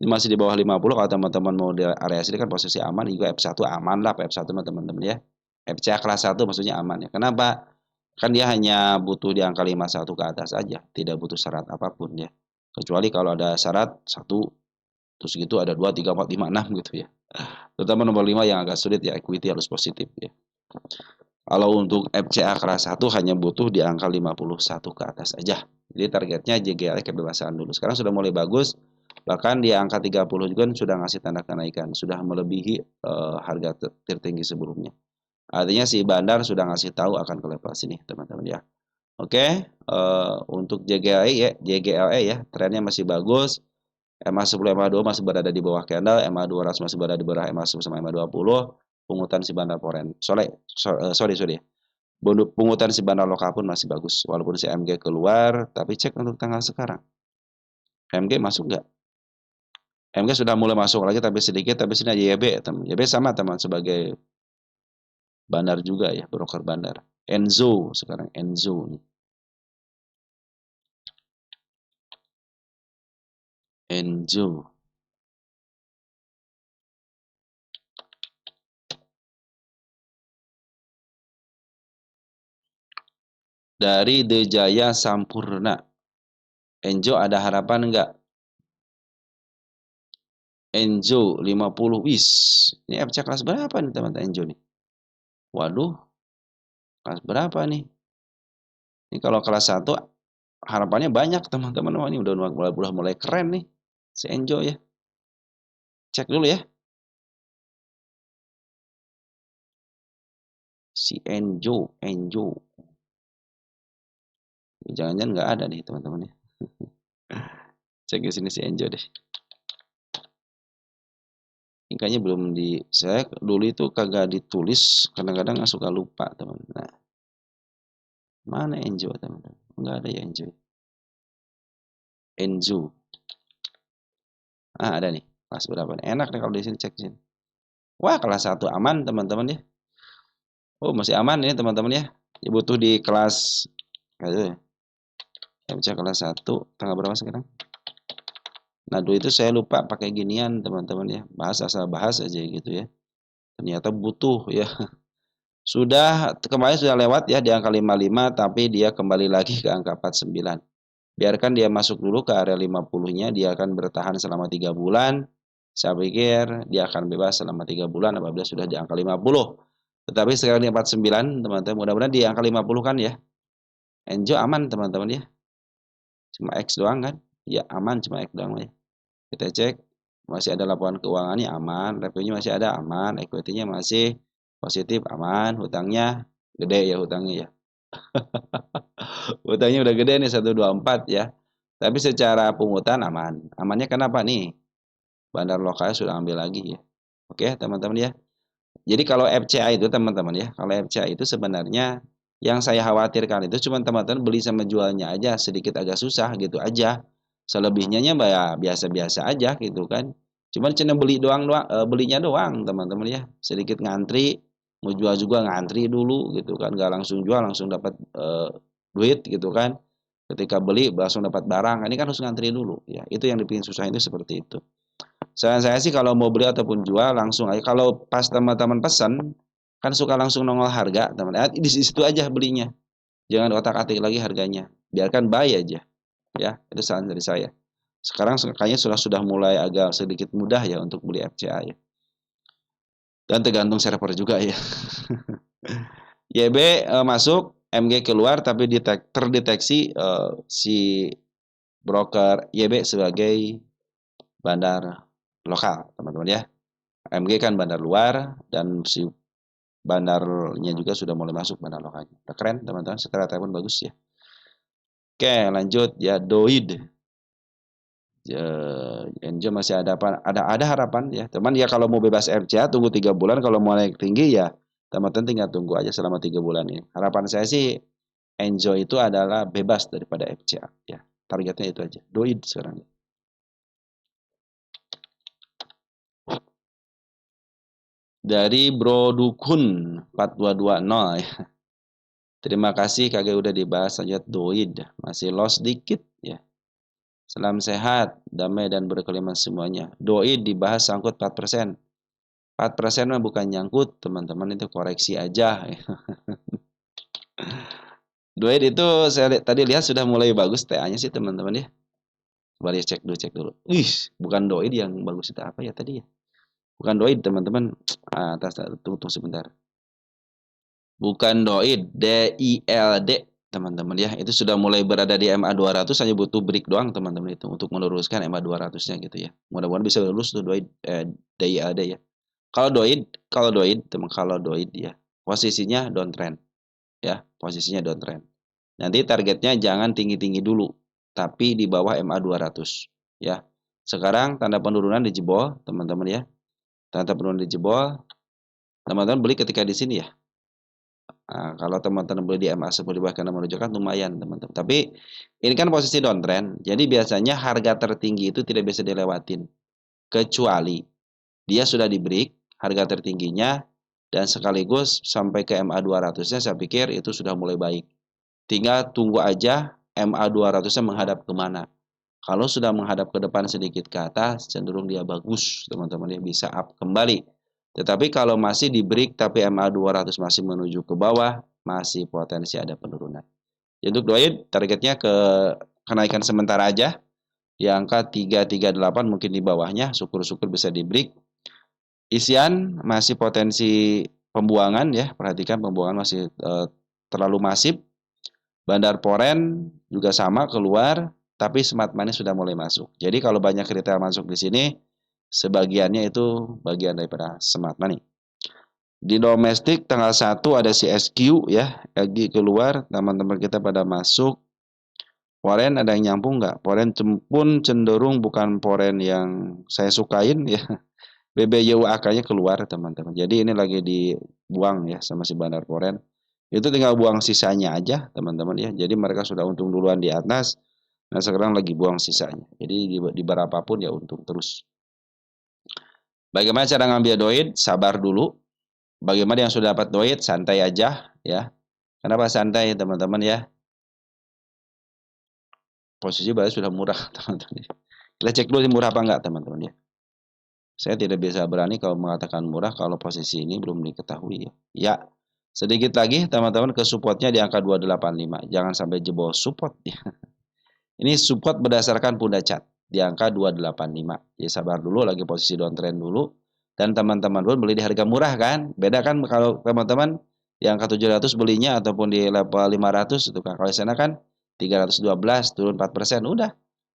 Ini masih di bawah 50 kalau teman-teman mau di area sini kan posisi aman juga F1 aman lah F1 teman-teman ya. FCA kelas 1 maksudnya aman ya. Kenapa? Kan dia hanya butuh di angka 51 ke atas aja, tidak butuh syarat apapun ya. Kecuali kalau ada syarat 1 terus gitu ada 2 3 4 5 6 gitu ya. Terutama nomor 5 yang agak sulit ya, equity harus positif ya. Kalau untuk FCA kelas 1 hanya butuh di angka 51 ke atas aja. Jadi targetnya JGL kebebasan dulu. Sekarang sudah mulai bagus. Bahkan di angka 30 juga sudah ngasih tanda kenaikan. Sudah melebihi harga tertinggi sebelumnya. Artinya si bandar sudah ngasih tahu akan ke level sini teman-teman ya. Oke, untuk JGLE ya, JGLE ya, trennya masih bagus. MA10, MA2 masih berada di bawah candle, MA200 masih berada di bawah MA10 sama MA20. Pungutan si bandar foreign. Sorry ya. Pungutan si bandar lokal pun masih bagus. Walaupun si MG keluar, tapi cek untuk tanggal sekarang. MG masuk nggak? MG sudah mulai masuk lagi tapi sedikit, tapi sini aja YB, teman. YB sama teman sebagai bandar juga ya, broker bandar. Enzo sekarang Enzo nih. Enzo. Dari The Jaya Sampurna. Enzo ada harapan enggak? Enzo 50 wis. Ini FC kelas berapa nih teman-teman Enzo nih? Waduh, kelas berapa nih? Ini kalau kelas 1 harapannya banyak teman-teman. Wah, ini udah mulai keren nih. Si Enzo ya. Cek dulu ya. Si Enzo. Jangan-jangan nggak ada nih teman-teman ya. Cek di sini si Enzo deh. Ini kayaknya belum saya dulu itu kagak ditulis, kadang-kadang suka lupa teman. Nah, mana Enzo teman-teman? Nggak ada ya Enzo. Enzo. Ah, ada nih. Kelas berapa nih? Enak nih kalau di sini cek sini. Wah, kelas 1 aman teman-teman ya. Oh, masih aman ini teman-teman ya. Ya butuh di kelas MC kelas 1 tanggal berapa sekarang? Nah, dulu itu saya lupa pakai ginian teman-teman ya. Bahas asal bahas aja gitu ya. Ternyata butuh ya. Sudah kemarin sudah lewat ya di angka 55 tapi dia kembali lagi ke angka 49. Biarkan dia masuk dulu ke area 50-nya, dia akan bertahan selama 3 bulan. Saya pikir dia akan bebas selama 3 bulan apabila sudah di angka 50. Tetapi sekarang di 49, teman-teman, mudah-mudahan di angka 50 kan ya. Enjo aman teman-teman ya. Cuma X doang kan? Ya aman cuma X doang ya. Kita cek masih ada laporan keuangannya aman, revenue masih ada aman, equity-nya masih positif aman, hutangnya gede ya hutangnya ya. Hutangnya udah gede nih 124 ya. Tapi secara pungutan aman. Amannya kenapa nih? Bandar lokal sudah ambil lagi ya. Oke, teman-teman ya. Jadi kalau FCA itu teman-teman ya, kalau FCA itu sebenarnya yang saya khawatirkan itu cuma teman-teman beli sama jualnya aja sedikit agak susah gitu aja. Selebihnya ya biasa-biasa aja gitu kan. Cuman cuma belinya doang teman-teman ya. Sedikit ngantri, mau jual juga ngantri dulu gitu kan, nggak langsung jual langsung dapat duit gitu kan. Ketika beli langsung dapat barang, ini kan harus ngantri dulu ya. Itu yang dibikin susah itu seperti itu. Saran saya sih kalau mau beli ataupun jual langsung aja. Kalau pas teman-teman pesan kan suka langsung nongol harga, teman. Di situ aja belinya. Jangan otak-atik lagi harganya. Biarkan buy aja. Ya, itu saran dari saya. Sekarang kayaknya sudah mulai agak sedikit mudah ya untuk beli FCA ya. Dan tergantung server juga ya. YB masuk, MG keluar tapi terdeteksi si broker YB sebagai bandar lokal, teman-teman ya. MG kan bandar luar dan si bandarnya juga sudah mulai masuk bandar lokalnya. Keren teman-teman, secara telepon bagus ya. Oke, lanjut ya Doid. Enjo masih ada harapan ya. Teman ya kalau mau bebas FCA tunggu 3 bulan, kalau mau naik tinggi ya teman-teman tinggal tunggu aja selama 3 bulan ini. Harapan saya sih Enjo itu adalah bebas daripada FCA ya. Targetnya itu aja. Doid sekarang ya. Dari Bro Dukun 4220 ya. Terima kasih kakek udah dibahas aja Doid. Masih loss dikit ya. Salam sehat, damai dan berkelimpahan semuanya. Doid dibahas sangkut 4%. 4% mah bukan nyangkut, teman-teman, itu koreksi aja. Doid itu saya tadi lihat sudah mulai bagus TA-nya sih, teman-teman ya. Coba cek dulu. Bukan Doid yang bagus itu apa ya tadi ya? Bukan Doid, teman-teman. Atas tunggu sebentar. Bukan Doid, DILD, teman-teman ya. Itu sudah mulai berada di MA 200, hanya butuh break doang, teman-teman itu untuk meneruskan MA 200-nya gitu ya. Mudah-mudahan bisa lulus tuh Doid DILD ya. Kalau Doid ya, posisinya downtrend ya, posisinya downtrend. Nanti targetnya jangan tinggi-tinggi dulu, tapi di bawah MA 200 ya. Sekarang tanda penurunan dijebol, teman-teman ya. Tanda penurunan dijebol, teman-teman beli ketika di sini ya. Nah, kalau teman-teman beli di MA 10 di bawah karena menunjukkan lumayan, teman-teman. Tapi ini kan posisi downtrend, jadi biasanya harga tertinggi itu tidak bisa dilewatin kecuali dia sudah di break harga tertingginya dan sekaligus sampai ke MA 200-nya saya pikir itu sudah mulai baik. Tinggal tunggu aja MA 200-nya menghadap kemana. Kalau sudah menghadap ke depan sedikit ke atas, cenderung dia bagus, teman-teman ya, bisa up kembali. Tetapi kalau masih di break tapi MA 200 masih menuju ke bawah, masih potensi ada penurunan. Untuk Doid targetnya ke kenaikan sementara aja di angka 338 mungkin di bawahnya, syukur-syukur bisa di break. Isian masih potensi pembuangan ya, perhatikan pembuangan masih terlalu masif. Bandar Poren juga sama keluar, tapi smart money sudah mulai masuk. Jadi kalau banyak retail masuk di sini, sebagiannya itu bagian daripada smart money. Di domestik tanggal 1 ada CSQ ya, lagi keluar, teman-teman kita pada masuk. Poren ada yang nyambung nggak? Poren pun cenderung bukan poren yang saya sukain ya. BBYUAK-nya keluar teman-teman. Jadi ini lagi dibuang ya sama si Bandar Poren. Itu tinggal buang sisanya aja teman-teman ya. Jadi mereka sudah untung duluan di atas. Nah sekarang lagi buang sisanya. Jadi di berapapun ya untung terus. Bagaimana cara ngambil doid? Sabar dulu. Bagaimana yang sudah dapat doid? Santai aja ya. Kenapa santai teman-teman ya? Posisi berarti sudah murah teman-teman. Kita cek dulu murah apa enggak teman-teman ya. Saya tidak bisa berani kalau mengatakan murah kalau posisi ini belum diketahui ya. Ya, sedikit lagi teman-teman ke supportnya di angka 285. Jangan sampai jebol support ya. Ini support berdasarkan Punda Chart di angka 285. Jadi sabar dulu lagi posisi downtrend dulu. Dan teman-teman pun beli di harga murah kan. Beda kan kalau teman-teman di angka 700 belinya ataupun di level 500 itu kan. Kalau di sana kan 312 turun 4%, udah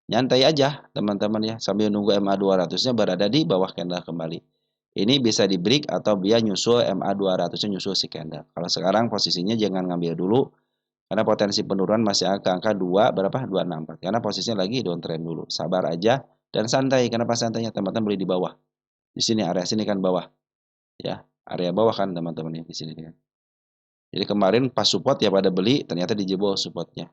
nyantai aja teman-teman ya sambil nunggu MA 200-nya berada di bawah candle kembali. ini bisa di break atau dia nyusul MA 200-nya nyusul si candle. Kalau sekarang posisinya jangan ngambil dulu karena potensi penurunan masih angka 2 berapa? 264. Karena posisinya lagi downtrend dulu. Sabar aja dan santai. Kenapa santainya? Teman-teman beli di bawah. Di sini area sini kan bawah. Ya, area bawah kan teman-teman di sini kan. Jadi kemarin pas support ya pada beli, ternyata dijebol supportnya.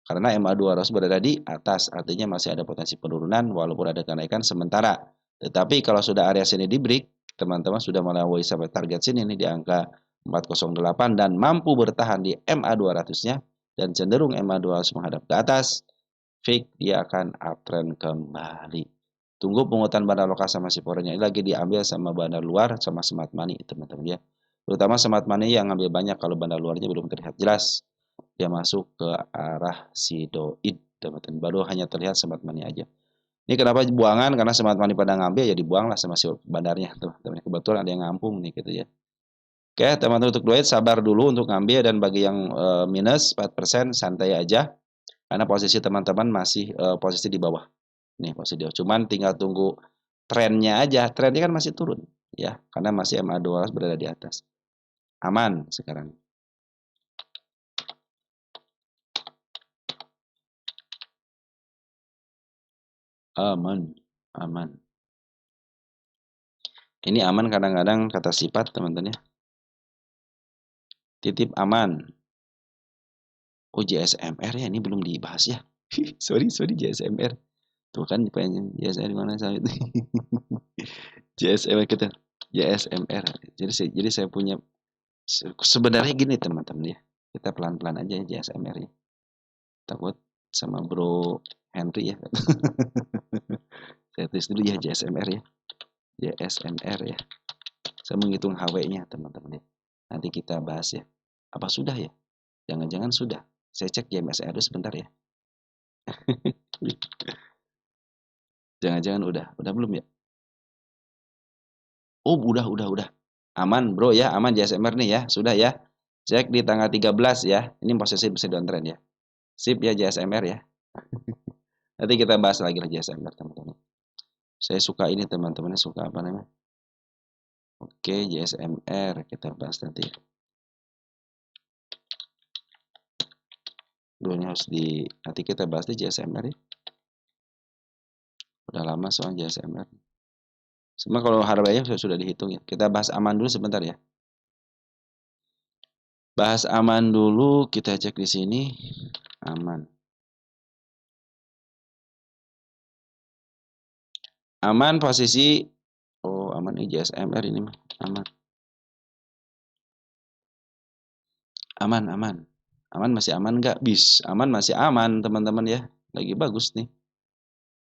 Karena MA 200 berada di atas, artinya masih ada potensi penurunan walaupun ada kenaikan sementara. Tetapi kalau sudah area sini di break, teman-teman sudah melampaui sampai target sini nih di angka 408 dan mampu bertahan di MA 200-nya dan cenderung MA 200 menghadap ke atas, fake dia akan uptrend kembali. Tunggu pungutan bandar lokal sama si foreign ini lagi diambil sama bandar luar sama smart money teman-teman ya. Terutama smart money yang ngambil banyak kalau bandar luarnya belum terlihat jelas. Dia masuk ke arah sidoid teman-teman. Baru hanya terlihat smart money aja. Ini kenapa buangan? Karena smart money pada ngambil ya dibuang lah sama si bandarnya teman-teman. Kebetulan ada yang ngampung nih gitu ya. Oke teman-teman untuk duit sabar dulu untuk ngambil dan bagi yang minus 4% santai aja. Karena posisi teman-teman masih posisi di bawah. Nih posisi dia. Cuman tinggal tunggu trennya aja. Trennya kan masih turun ya. Karena masih MA200 berada di atas. Aman sekarang. Aman. Aman. Ini aman kadang-kadang kata sifat teman-teman ya. Titip aman. Oh JSMR ya ini belum dibahas ya. sorry JSMR. Tuh kan pengen JSMR di mana saya itu. JSMR kita. JSMR. Jadi saya punya sebenarnya gini teman-teman ya. Kita pelan-pelan aja ya JSMR ya. Takut sama Bro Henry ya. Saya tulis dulu ya JSMR ya. JSMR ya. Saya menghitung HW-nya teman-teman ya. Nanti kita bahas ya. Apa sudah ya? Jangan-jangan sudah. Saya cek JMSR dulu sebentar ya. Jangan-jangan udah belum ya? Oh, udah. Aman, Bro ya, aman JSMR nih ya. Sudah ya. Cek di tanggal 13 ya. Ini posisi bisa downtrend ya. Sip ya JSMR ya. Nanti kita bahas lagi lah JSMR teman-teman. Saya suka ini teman-teman, suka apa namanya? Oke, JSMR kita bahas nanti. Dulunya harus nanti kita bahas di JSMR ya. Udah lama soal JSMR. Semua kalau harganya sudah dihitung ya. Kita bahas aman dulu sebentar ya. Bahas aman dulu, kita cek di sini. Aman. Aman posisi aman ini JSMR ini mah. Aman. Aman masih aman nggak? Aman masih aman teman-teman ya. Lagi bagus nih.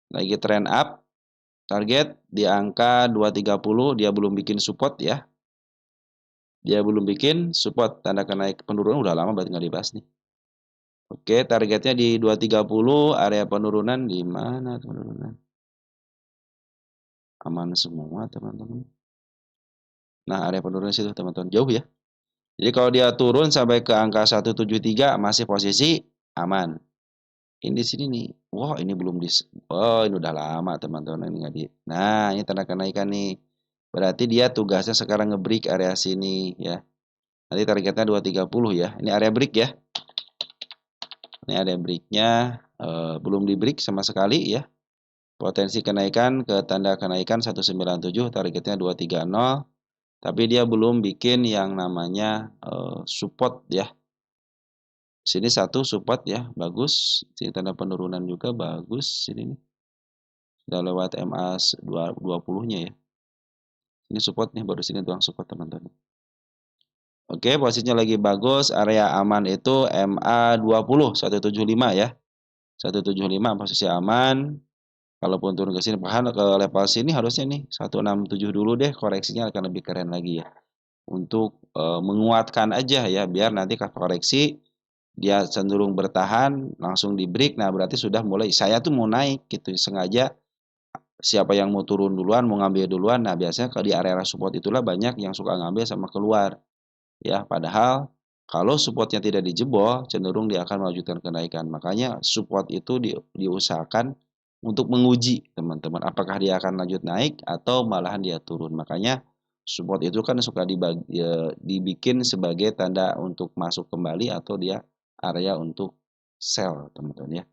Lagi trend up. Target di angka 230, dia belum bikin support ya. Dia belum bikin support, tanda kenaik penurunan udah lama berarti nggak dibahas nih. Oke, targetnya di 230, area penurunan di mana penurunan? Aman semua teman-teman. Nah, area penurunan situ teman-teman, jauh ya. Jadi kalau dia turun sampai ke angka 173 masih posisi aman. Ini di sini nih. Wah, ini belum ini udah lama teman-teman ini nggak di. Nah, ini tanda kenaikan nih. Berarti dia tugasnya sekarang nge-break area sini ya. Nanti targetnya 230 ya. Ini area break ya. Ini area breaknya belum di break sama sekali ya. Potensi kenaikan ke tanda kenaikan 197, targetnya 230. Tapi dia belum bikin yang namanya support ya. Sini satu support ya, bagus. Sini tanda penurunan juga bagus. Sini nih. Sudah lewat MA 20-nya ya. Ini support nih, baru sini doang support teman-teman. Oke, posisinya lagi bagus. Area aman itu MA 20, 175 ya. 175 posisi aman. Kalaupun turun ke sini, bahkan ke level sini harusnya nih 167 dulu deh, koreksinya akan lebih keren lagi ya. Untuk menguatkan aja ya, biar nanti koreksi dia cenderung bertahan, langsung di break. Nah, berarti sudah mulai saya tuh mau naik gitu, sengaja siapa yang mau turun duluan, mau ngambil duluan. Nah, biasanya kalau di area support itulah banyak yang suka ngambil sama keluar. Ya, padahal kalau supportnya tidak dijebol, cenderung dia akan melanjutkan kenaikan. Makanya support itu diusahakan untuk menguji teman-teman apakah dia akan lanjut naik atau malahan dia turun. Makanya Support itu kan suka dibikin sebagai tanda untuk masuk kembali atau dia area untuk sell, teman-teman ya.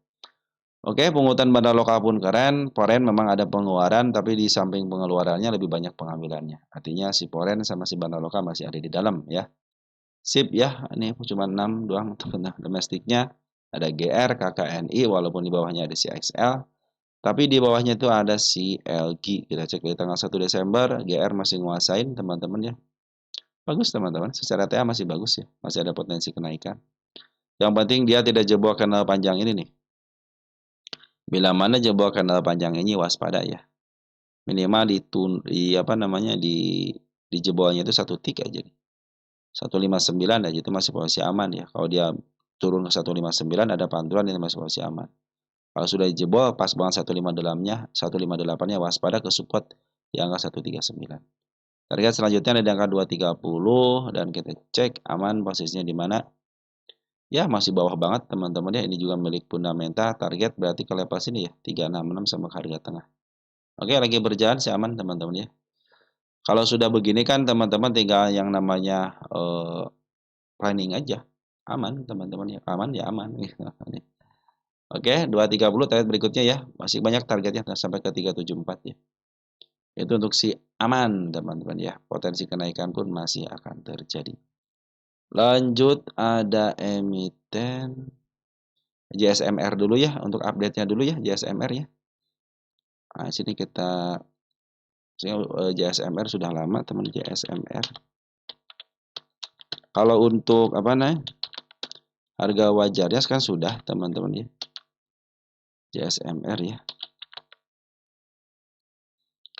Oke, pungutan bandar lokal pun keren. Foreign memang ada pengeluaran, tapi di samping pengeluarannya lebih banyak pengambilannya. Artinya si foreign sama si bandar lokal masih ada di dalam ya. Sip ya, ini cuma 6 doang teman-teman. Domestiknya ada GR, KKNI, walaupun di bawahnya ada si XL. Tapi di bawahnya itu ada si LG. Kita cek di tanggal 1 Desember, GR masih nguasain teman-teman ya. Bagus teman-teman, secara TA masih bagus ya. Masih ada potensi kenaikan. Yang penting dia tidak jebol kanal panjang ini nih. Bila mana jebol kanal panjang ini waspada ya. Minimal di jebolnya itu 1 tick aja nih. 159 aja itu masih posisi aman ya. Kalau dia turun ke 159 ada pantulan ini masih posisi aman. Kalau sudah dijebol pas banget 158-nya waspada ke support di angka 139. Target selanjutnya ada di angka 230 dan kita cek aman posisinya di mana. Ya masih bawah banget teman-teman ya. Ini juga milik fundamental. Target berarti ke level sini ya 366 sama harga tengah. Oke, lagi berjalan sih aman teman-teman ya. Kalau sudah begini kan teman-teman tinggal yang namanya planning aja. Aman teman-teman ya. Aman ya aman. Oke, 230 target berikutnya ya. Masih banyak targetnya sampai ke 374 ya. Itu untuk si aman teman-teman ya. Potensi kenaikan pun masih akan terjadi. Lanjut ada emiten JSMR dulu ya. Untuk update-nya dulu ya JSMR ya. Nah, sini kita JSMR sudah lama teman JSMR. Kalau untuk apa nih? Harga wajarnya kan sudah teman-teman ya. JSMR ya.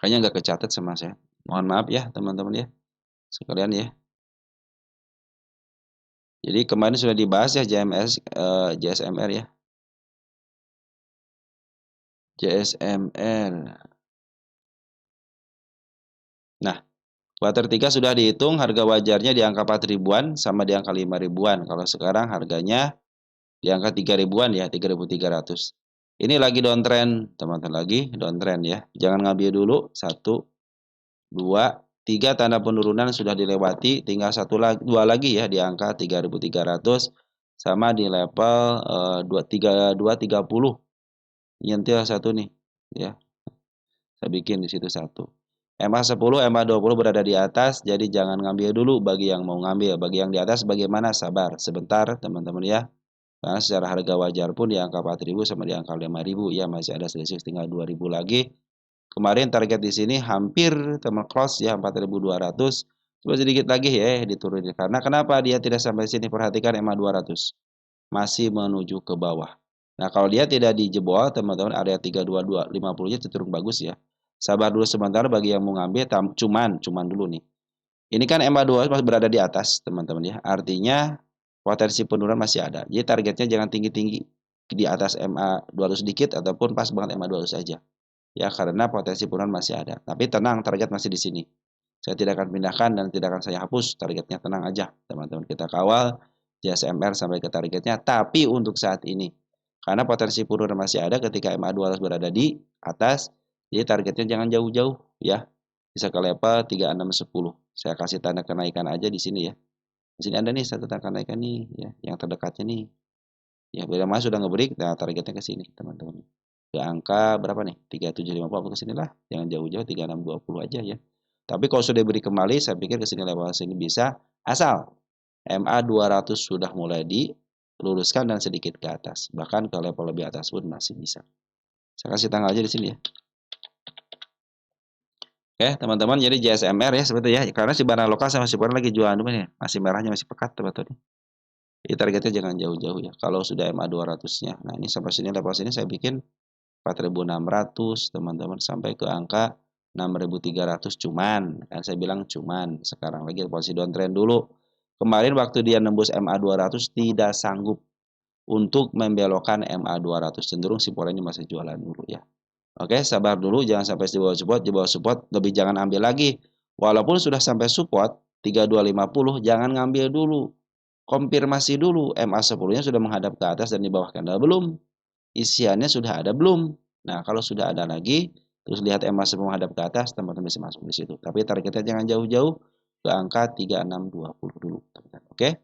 Kayaknya nggak kecatat sama saya. Mohon maaf ya teman-teman ya. Sekalian ya. Jadi kemarin sudah dibahas ya JSMR ya. JSMR. Nah, kuartal 3 sudah dihitung harga wajarnya di angka 4 ribuan sama di angka 5 ribuan. Kalau sekarang harganya di angka 3 ribuan ya, 3.300. Ini lagi downtrend, teman-teman, lagi downtrend ya. Jangan ngambil dulu. 1 2 3 tanda penurunan sudah dilewati, tinggal 2 lagi ya di angka 3.300 sama di level 230. Nyentil 1 nih ya. Saya bikin di situ 1. MA10, MA20 berada di atas, jadi jangan ngambil dulu bagi yang mau ngambil. Bagi yang di atas bagaimana? Sabar sebentar teman-teman ya. Karena secara harga wajar pun di angka 4.000 sama di angka 5.000 ya masih ada selisih tinggal 2.000 lagi. Kemarin target di sini hampir teman close ya 4.200. Coba sedikit lagi ya diturunin. Karena kenapa dia tidak sampai sini? Perhatikan MA200. Masih menuju ke bawah. Nah, kalau dia tidak dijebol teman-teman area 32250-nya cenderung bagus ya. Sabar dulu sebentar bagi yang mau ngambil, cuman dulu nih. Ini kan MA2 masih berada di atas, teman-teman ya. Artinya potensi penurunan masih ada. Jadi targetnya jangan tinggi-tinggi di atas MA200 sedikit ataupun pas banget MA200 saja. Ya, karena potensi penurunan masih ada. Tapi tenang, target masih di sini. Saya tidak akan pindahkan dan tidak akan saya hapus. Targetnya tenang aja, teman-teman. Kita kawal JSMR sampai ke targetnya. Tapi untuk saat ini, karena potensi penurunan masih ada ketika MA200 berada di atas, jadi targetnya jangan jauh-jauh ya. Bisa ke level 3610. Saya kasih tanda kenaikan aja di sini ya. Di sini ada nih satu tanda kenaikan nih ya, yang terdekatnya nih. Ya, bila Mas sudah ngebreak, nah targetnya ke sini, teman-teman. Ke angka berapa nih? 3750 ke sini lah. Jangan jauh-jauh 3620 aja ya. Tapi kalau sudah beri kembali, saya pikir ke sini level sini bisa asal MA200 sudah mulai diluruskan dan sedikit ke atas. Bahkan ke level lebih atas pun masih bisa. Saya kasih tanggal aja di sini ya. Oke, teman-teman, jadi JSMR ya seperti ya. Karena si barang lokal sama si barang lagi jualan ya. Masih merahnya masih pekat teman-teman. Jadi targetnya jangan jauh-jauh ya. Kalau sudah MA200-nya. Nah, ini sampai sini level sini saya bikin 4.600 teman-teman sampai ke angka 6.300 cuman. Kan saya bilang cuman. Sekarang lagi posisi downtrend dulu. Kemarin waktu dia nembus MA200 tidak sanggup untuk membelokkan MA200. Cenderung si pola ini masih jualan dulu ya. Oke, sabar dulu, jangan sampai di bawah support, lebih jangan ambil lagi. Walaupun sudah sampai support 3250, jangan ngambil dulu. Konfirmasi dulu, MA10-nya sudah menghadap ke atas dan di bawah candle belum? Isiannya sudah ada belum? Nah, kalau sudah ada lagi, terus lihat EMA semua menghadap ke atas, teman-teman bisa masuk di situ. Tapi targetnya jangan jauh-jauh ke angka 3620 dulu, teman-teman. Oke.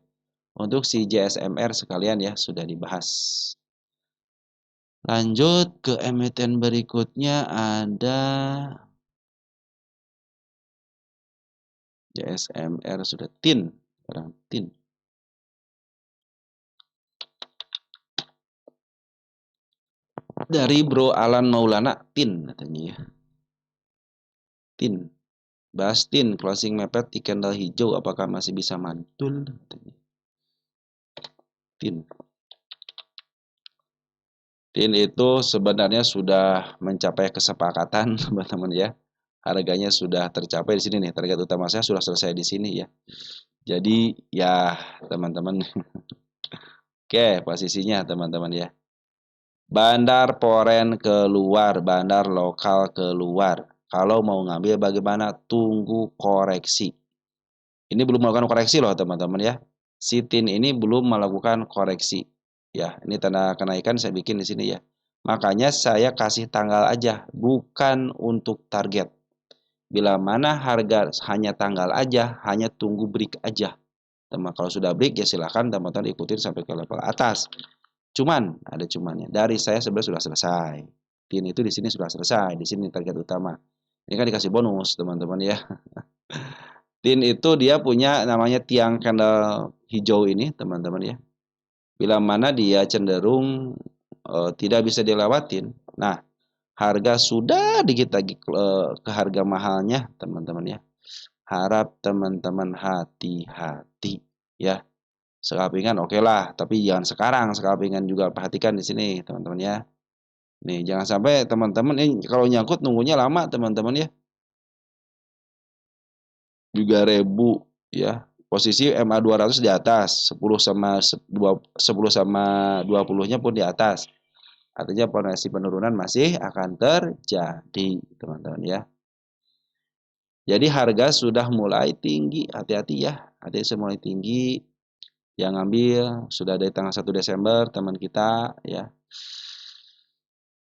Untuk si JSMR sekalian ya sudah dibahas. Lanjut ke emiten berikutnya ada JSMR sudah TIN, sekarang TIN. Dari Bro Alan Maulana, TIN katanya ya. TIN. Bahas TIN, closing mepet di candle hijau, apakah masih bisa mantul? Katanya. TIN. TIN itu sebenarnya sudah mencapai kesepakatan, teman-teman ya. Harganya sudah tercapai di sini nih. Target utama saya sudah selesai di sini ya. Jadi ya teman-teman. Oke, posisinya teman-teman ya. Bandar foreign keluar, bandar lokal keluar. Kalau mau ngambil bagaimana? Tunggu koreksi. Ini belum melakukan koreksi loh teman-teman ya. Si TIN ini belum melakukan koreksi. Ya, ini tanda kenaikan saya bikin di sini ya. Makanya saya kasih tanggal aja, bukan untuk target. Bila mana harga hanya tanggal aja, hanya tunggu break aja. Teman, kalau sudah break ya silahkan teman-teman ikutin sampai ke level atas. Cuman, ada cumannya. Dari saya sebenarnya sudah selesai. TIN itu di sini sudah selesai, di sini target utama. Ini kan dikasih bonus, teman-teman ya. TIN itu dia punya namanya tiang candle hijau ini, teman-teman ya. Bila mana dia cenderung tidak bisa dilewatin. Nah, harga sudah dikit lagi ke harga mahalnya, teman-teman ya. Harap teman-teman hati-hati ya. Scalpingan oke lah, tapi jangan sekarang. Scalpingan juga perhatikan di sini, teman-teman ya. Nih, jangan sampai teman-teman ini kalau nyangkut nunggunya lama, teman-teman ya. 3.000 ya. Posisi MA 200 di atas, 10 sama 20-nya pun di atas. Artinya potensi penurunan masih akan terjadi, teman-teman ya. Jadi harga sudah mulai tinggi, hati-hati ya. Hati-hati sudah mulai tinggi. Yang ngambil sudah dari tanggal 1 Desember teman kita ya.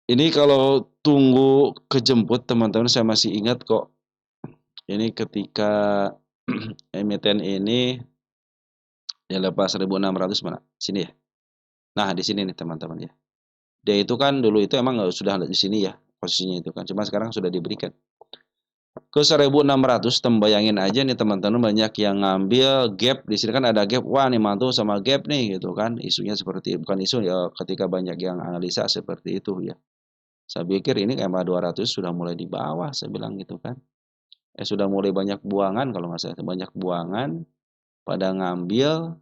Ini kalau tunggu kejemput teman-teman saya masih ingat kok. Ini ketika emiten ini dia lepas 1.600 mana? Sini ya. Nah, di sini nih teman-teman ya. Dia itu kan dulu itu emang nggak sudah di sini ya posisinya itu kan. Cuma sekarang sudah diberikan ke 1.600, bayangin aja nih teman-teman banyak yang ngambil gap di sini kan ada gap, wah nih mantul sama gap nih gitu kan, isunya seperti bukan isu ya ketika banyak yang analisa seperti itu ya. Saya pikir ini MA 200 sudah mulai di bawah saya bilang gitu kan. Sudah mulai banyak buangan kalau nggak salah banyak buangan pada ngambil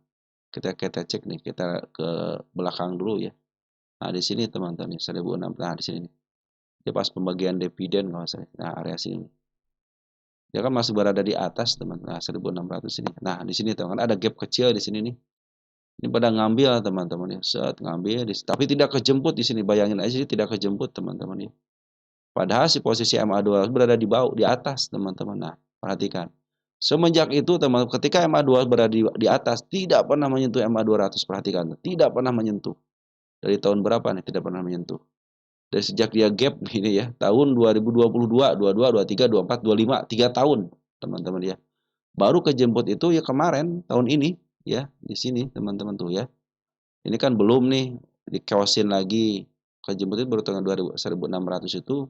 kita cek nih kita ke belakang dulu ya. Nah di sini teman-teman 1.600 nah di sini nih. Dia pas pembagian dividen kalau saya. Nah area sini. Dia kan masih berada di atas teman. Nah 1.600 ini. Nah di sini teman ada gap kecil di sini nih. Ini pada ngambil teman-teman ya. Set ngambil tapi tidak kejemput di sini. Bayangin aja tidak kejemput teman-teman ya. Padahal si posisi MA2 berada di bawah di atas teman-teman. Nah perhatikan. Semenjak itu teman ketika MA2 berada di atas tidak pernah menyentuh MA200 perhatikan. Tidak pernah menyentuh. Dari tahun berapa nih tidak pernah menyentuh. Dari sejak dia gap ini ya, tahun 2022, 22, 23, 24, 25, 3 tahun, teman-teman ya. Baru kejemput itu ya kemarin, tahun ini ya, di sini teman-teman tuh ya. Ini kan belum nih dikeosin lagi. Kejemput itu baru tahun 1600 itu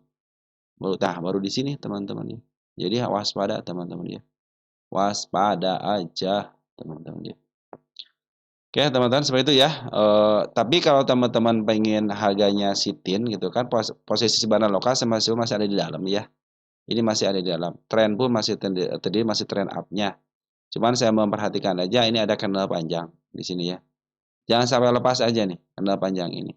baru di sini teman-teman ya. Jadi waspada teman-teman ya. Waspada aja teman-teman ya. Oke teman-teman seperti itu ya. Tapi kalau teman-teman pengen harganya sitin gitu kan posisi sebaran lokal masih ada di dalam ya. Ini masih ada di dalam. Tren pun masih terdiri masih tren up-nya. Cuman saya memperhatikan aja ini ada candle panjang di sini ya. Jangan sampai lepas aja nih candle panjang ini.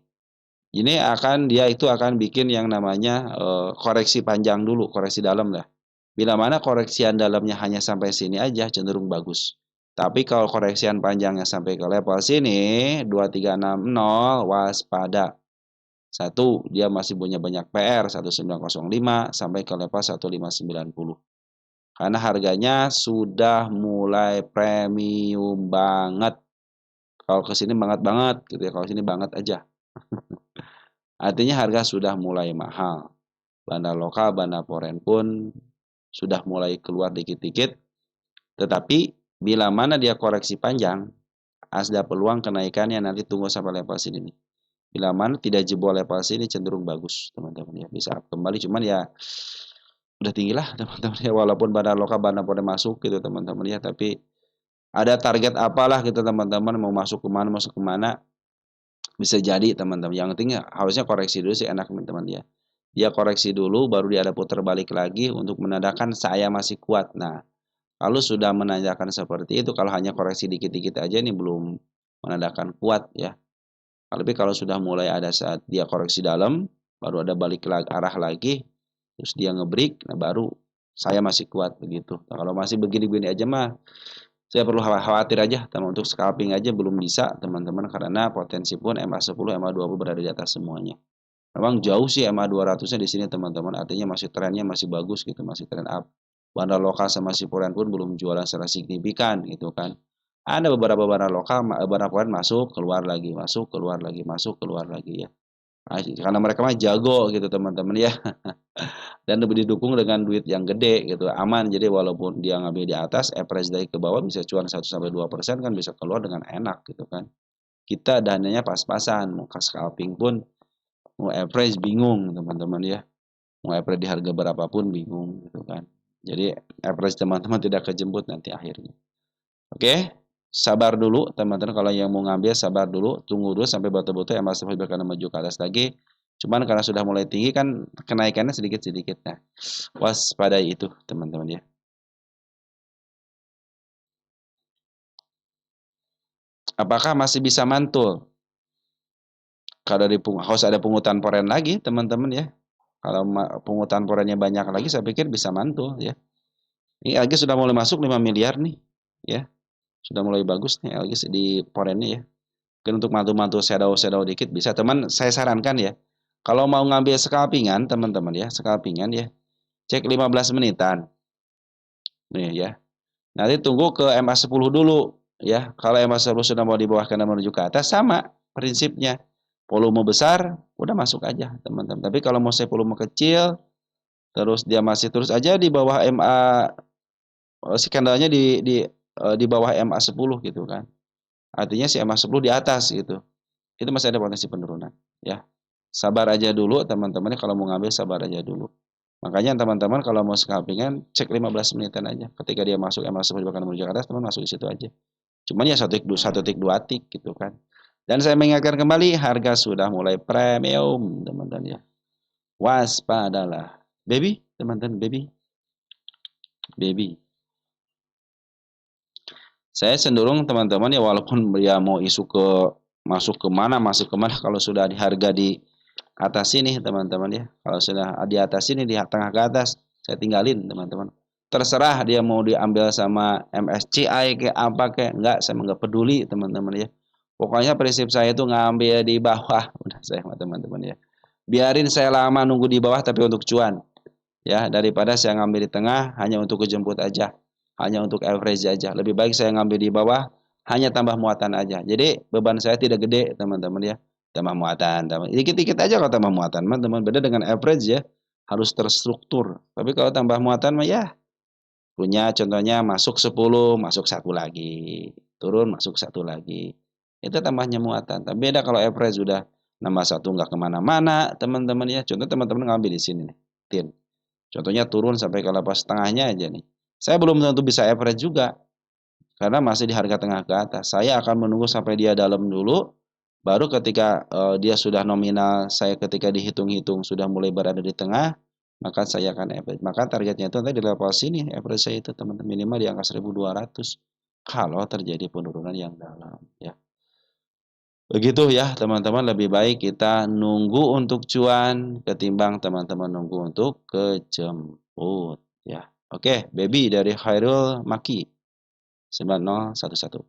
Ini dia itu akan bikin yang namanya koreksi panjang dulu, koreksi dalam lah. Bila mana koreksian dalamnya hanya sampai sini aja cenderung bagus. Tapi kalau koreksian panjangnya sampai ke level sini 2360 waspada. Satu, dia masih punya banyak PR 1905 sampai ke level 1590. Karena harganya sudah mulai premium banget. Kalau ke sini banget gitu ya. Kalau sini banget aja. Artinya harga sudah mulai mahal. Banda lokal, banda foreign pun sudah mulai keluar dikit-dikit. Tetapi bila mana dia koreksi panjang, ada peluang kenaikannya nanti tunggu sampai level sini nih. Bila mana tidak jebol level sini cenderung bagus, teman-teman ya. Bisa kembali, cuman ya udah tinggi lah teman-teman ya, walaupun banda lokal, banda foreign masuk gitu teman-teman ya, tapi ada target apalah gitu teman-teman, mau masuk kemana, bisa jadi teman-teman. Yang penting harusnya koreksi dulu sih enak teman-teman ya. Dia koreksi dulu, baru dia ada putar balik lagi untuk menandakan saya masih kuat. Nah, kalau sudah menandakan seperti itu, kalau hanya koreksi dikit-dikit aja ini belum menandakan kuat ya. Tapi kalau sudah mulai ada saat dia koreksi dalam, baru ada balik lagi, arah lagi, terus dia ngebreak, nah baru saya masih kuat begitu. Nah, kalau masih begini-begini aja mah, saya perlu khawatir aja, teman, untuk scalping aja belum bisa teman-teman, karena potensi pun MA10, MA20 berada di atas semuanya. Memang jauh sih MA200-nya di sini teman-teman, artinya masih trennya masih bagus gitu, masih tren up. Banda lokal sama si foreign pun belum jualan secara signifikan gitu kan. Ada beberapa banda lokal, banda foreign masuk, keluar lagi, masuk, keluar lagi, masuk, keluar lagi ya. Nah, karena mereka mah jago gitu teman-teman ya. Dan lebih didukung dengan duit yang gede gitu, aman. Jadi walaupun dia ngambil di atas, average dari ke bawah bisa cuan 1-2% kan, bisa keluar dengan enak gitu kan. Kita dananya pas-pasan, mau scalping pun mau average bingung teman-teman ya. Mau average di harga berapapun bingung gitu kan. Jadi average teman-teman tidak kejemput nanti akhirnya. Oke, sabar dulu teman-teman, kalau yang mau ngambil sabar dulu, tunggu dulu sampai betul-betul yang masih berkana maju ke atas lagi. Cuman karena sudah mulai tinggi kan kenaikannya sedikit-sedikit. Nah, waspadai itu teman-teman ya. Apakah masih bisa mantul? Kalau harus ada pungutan poren lagi teman-teman ya. Kalau pungutan porennya banyak lagi, saya pikir bisa mantul ya. Ini LG sudah mulai masuk 5 miliar nih ya. Sudah mulai bagus nih LG di porennya ya. Mungkin untuk mantu-mantu shadow dikit bisa. Teman, saya sarankan ya, kalau mau ngambil scalpingan teman-teman ya, scalpingan ya, cek 15 menitan. Nih ya. Nanti tunggu ke MA10 dulu ya. Kalau MA10 sudah mau di bawah kanan menuju ke atas, sama prinsipnya. Volume besar, udah masuk aja teman-teman. Tapi kalau mau saya volume kecil, terus dia masih terus aja di bawah MA, skandalnya di bawah MA10 gitu kan. Artinya si MA10 di atas gitu. Itu masih ada potensi penurunan ya. Sabar aja dulu teman-teman, kalau mau ngambil sabar aja dulu. Makanya teman-teman kalau mau scalpingan cek 15 menitan aja. Ketika dia masuk MA10 bahkan menuju ke atas, teman masuk di situ aja. Cuman ya satu tik dua tik gitu kan. Dan saya mengingatkan kembali, harga sudah mulai premium teman-teman ya. Waspadalah. Baby, teman-teman, baby. Saya cenderung teman-teman ya, walaupun ya mau isu ke masuk kemana, kalau sudah di harga di atas sini teman-teman ya, kalau sudah di atas sini, di tengah ke atas, saya tinggalin teman-teman. Terserah dia mau diambil sama MSCI kayak apa kayak, enggak, saya enggak peduli teman-teman ya. Pokoknya prinsip saya itu ngambil di bawah, udah saya sama teman-teman ya. Biarin saya lama nunggu di bawah tapi untuk cuan ya, daripada saya ngambil di tengah hanya untuk kejemput aja, hanya untuk average aja. Lebih baik saya ngambil di bawah, hanya tambah muatan aja. Jadi beban saya tidak gede teman-teman ya. Tambah muatan, dikit-dikit aja kalau tambah muatan, teman-teman. Beda dengan average ya, harus terstruktur. Tapi kalau tambah muatan mah ya, punya contohnya masuk 10, masuk satu lagi, turun masuk satu lagi. Itu tambahnya muatan. Tapi beda kalau average sudah nambah satu nggak kemana-mana teman-teman ya. Contoh teman-teman ngambil di sini nih, tin. Contohnya turun sampai ke lepas setengahnya aja nih. Saya belum tentu bisa average juga, karena masih di harga tengah ke atas. Saya akan menunggu sampai dia dalam dulu, baru ketika dia sudah nominal, saya ketika dihitung-hitung sudah mulai berada di tengah, maka saya akan average. Maka targetnya itu nanti di level sini, average saya itu teman-teman minimal di angka 1.200. Kalau terjadi penurunan yang dalam, ya. Begitu ya teman-teman, lebih baik kita nunggu untuk cuan ketimbang teman-teman nunggu untuk kejemput ya. Oke, baby dari Khairul Maki 9011.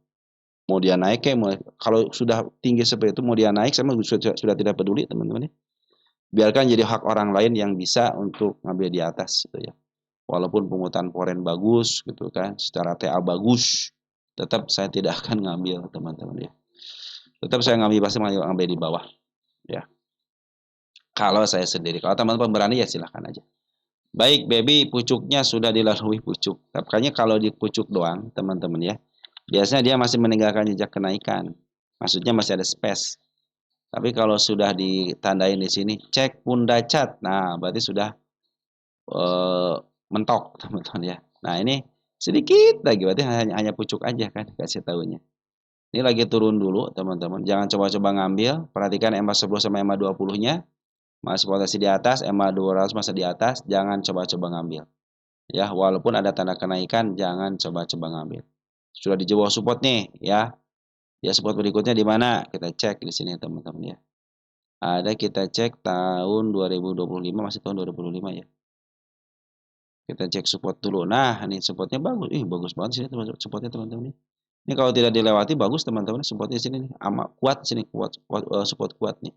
Mau dia naik kayak kalau sudah tinggi seperti itu mau dia naik, saya sudah tidak peduli teman-teman ya. Biarkan jadi hak orang lain yang bisa untuk ngambil di atas gitu ya. Walaupun pungutan poren bagus gitu kan, secara TA bagus, tetap saya tidak akan ngambil teman-teman ya. Tetap saya ngambil, pasti ngambil di bawah ya. Kalau saya sendiri, kalau teman-teman berani ya silahkan aja. Baik, baby, pucuknya sudah dilalui pucuk. Makanya kalau di pucuk doang, teman-teman ya, biasanya dia masih meninggalkan jejak kenaikan. Maksudnya masih ada space. Tapi kalau sudah ditandain di sini, cek Punda Cat. Nah, berarti sudah eh, mentok, teman-teman ya. Nah, ini sedikit lagi, berarti hanya pucuk aja kan, kasih tahunya. Ini lagi turun dulu, teman-teman. Jangan coba-coba ngambil. Perhatikan EMA 10 sama EMA 20-nya. Masih potensi di atas, EMA 200 masih di atas. Jangan coba-coba ngambil. Ya, walaupun ada tanda kenaikan, jangan coba-coba ngambil. Sudah di bawah support nih, ya. Ya, support berikutnya di mana? Kita cek di sini, teman-teman ya. Ada kita cek tahun 2025, masih tahun 2025 ya. Kita cek support dulu. Nah, ini supportnya bagus. Ih, bagus banget sini teman supportnya teman-teman. Ini kalau tidak dilewati bagus teman-teman. Supportnya sini nih, amat kuat sini, support kuat nih.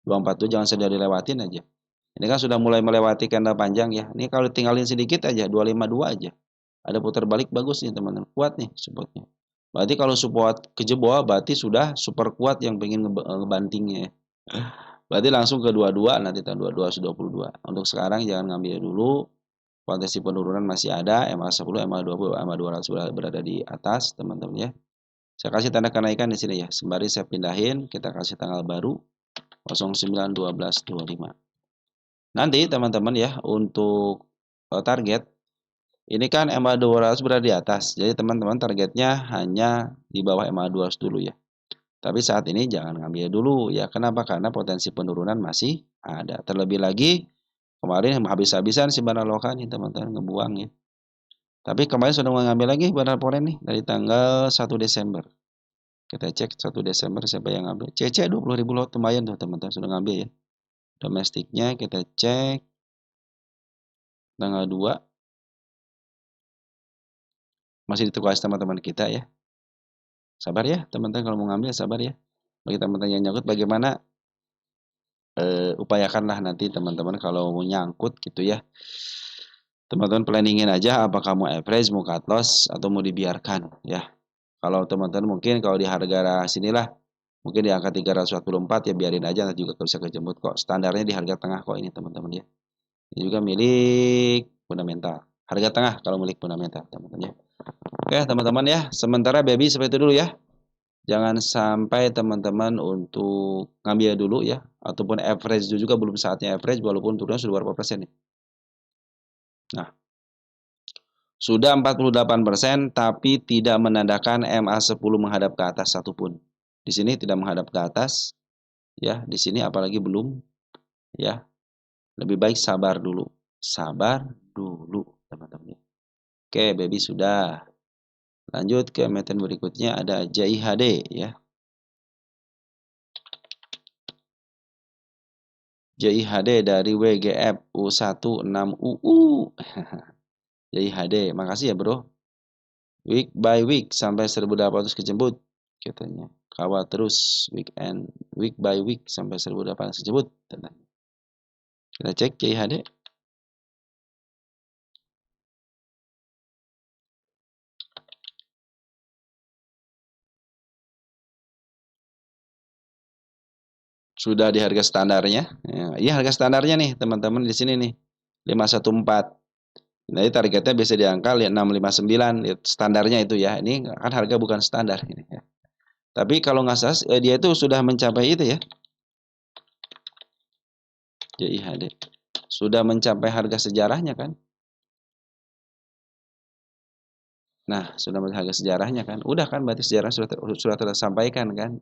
247 jangan sudah dilewatin aja. Ini kan sudah mulai melewati candle panjang ya. Ini kalau tinggalin sedikit aja, 252 aja. Ada putar balik bagus nih teman-teman. Kuat nih supportnya. Berarti kalau support kejebol berarti sudah super kuat yang pengen ngebantingnya ya. Berarti langsung ke 22 nanti tahun 2222. Untuk sekarang jangan ngambil dulu. Potensi penurunan masih ada, MA10, MA20, MA200 berada di atas, teman-teman ya. Saya kasih tanda kenaikan di sini ya. Sembari saya pindahin, kita kasih tanggal baru 09/12/25. Nanti teman-teman ya, untuk target ini kan MA200 berada di atas. Jadi teman-teman targetnya hanya di bawah MA200 dulu ya. Tapi saat ini jangan ngambil dulu ya. Kenapa? Karena potensi penurunan masih ada. Terlebih lagi kemarin habis-habisan si Bana Loka nih teman-teman ngebuang ya. Tapi kemarin sudah mengambil lagi Bana Polen nih dari tanggal 1 Desember. Kita cek 1 Desember siapa yang ngambil. CC 20.000 lot lumayan tuh teman-teman sudah ngambil ya. Domestiknya kita cek tanggal 2. Masih ditugas teman-teman kita ya. Sabar ya teman-teman kalau mau ngambil sabar ya. Bagi teman-teman yang nyangkut bagaimana upayakanlah nanti teman-teman kalau mau nyangkut gitu ya. Teman-teman planningin aja apa kamu average, mau cut loss atau mau dibiarkan ya. Kalau teman-teman mungkin kalau di harga sinilah mungkin di angka 344 ya biarin aja nanti juga bisa kejemput kok. Standarnya di harga tengah kok ini teman-teman ya. Ini juga milik fundamental. Harga tengah kalau milik fundamental teman-teman ya. Oke teman-teman ya. Sementara baby seperti itu dulu ya. Jangan sampai teman-teman untuk ngambil dulu ya. Ataupun average juga belum saatnya average walaupun turunnya sudah berapa persen nih. Nah. Sudah 48% tapi tidak menandakan MA10 menghadap ke atas satupun. Di sini tidak menghadap ke atas ya, di sini apalagi belum ya. Lebih baik sabar dulu. Sabar dulu, teman-teman. Oke, baby sudah. Lanjut ke emiten berikutnya ada JIHD ya. JIHD dari WGF U16UU. JIHD, makasih ya, Bro. Week by week sampai 1.800 kejemput katanya. Kawal terus week by week sampai 1.800 kejemput. Kita cek JIHD. Sudah di harga standarnya. Iya harga standarnya nih teman-teman di sini nih 514. Jadi targetnya bisa di angka 659 standarnya itu ya. Ini kan harga bukan standar ini ya. Tapi kalau nggak salah dia itu sudah mencapai itu ya. JIHD. Sudah mencapai harga sejarahnya kan? Nah, sudah mencapai harga sejarahnya kan? Udah kan berarti sejarah sudah tersampaikan kan?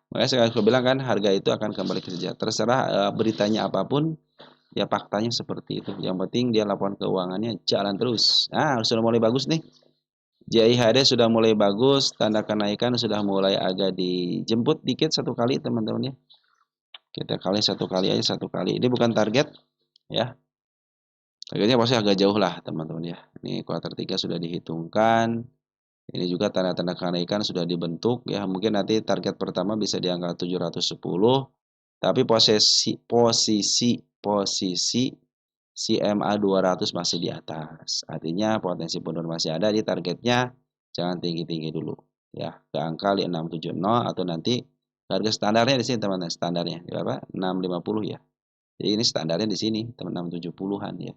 Makanya saya bilang kan harga itu akan kembali ke sejarah. Terserah beritanya apapun, ya faktanya seperti itu. Yang penting dia laporan keuangannya jalan terus. Nah, sudah mulai bagus nih. JIHD sudah mulai bagus, tanda kenaikan sudah mulai agak dijemput dikit satu kali teman-teman ya. Kita kali satu kali aja satu kali. Ini bukan target ya. Targetnya pasti agak jauh lah teman-teman ya. Ini kuartal 3 sudah dihitungkan. Ini juga tanda-tanda kenaikan sudah dibentuk ya. Mungkin nanti target pertama bisa di angka 710. Tapi posisi CMA 200 masih di atas. Artinya potensi penurunan masih ada di targetnya. Jangan tinggi-tinggi dulu ya. Ke angka 670 atau nanti harga standarnya di sini teman-teman. Standarnya berapa? 650 ya. Jadi ini standarnya di sini, teman 670-an ya.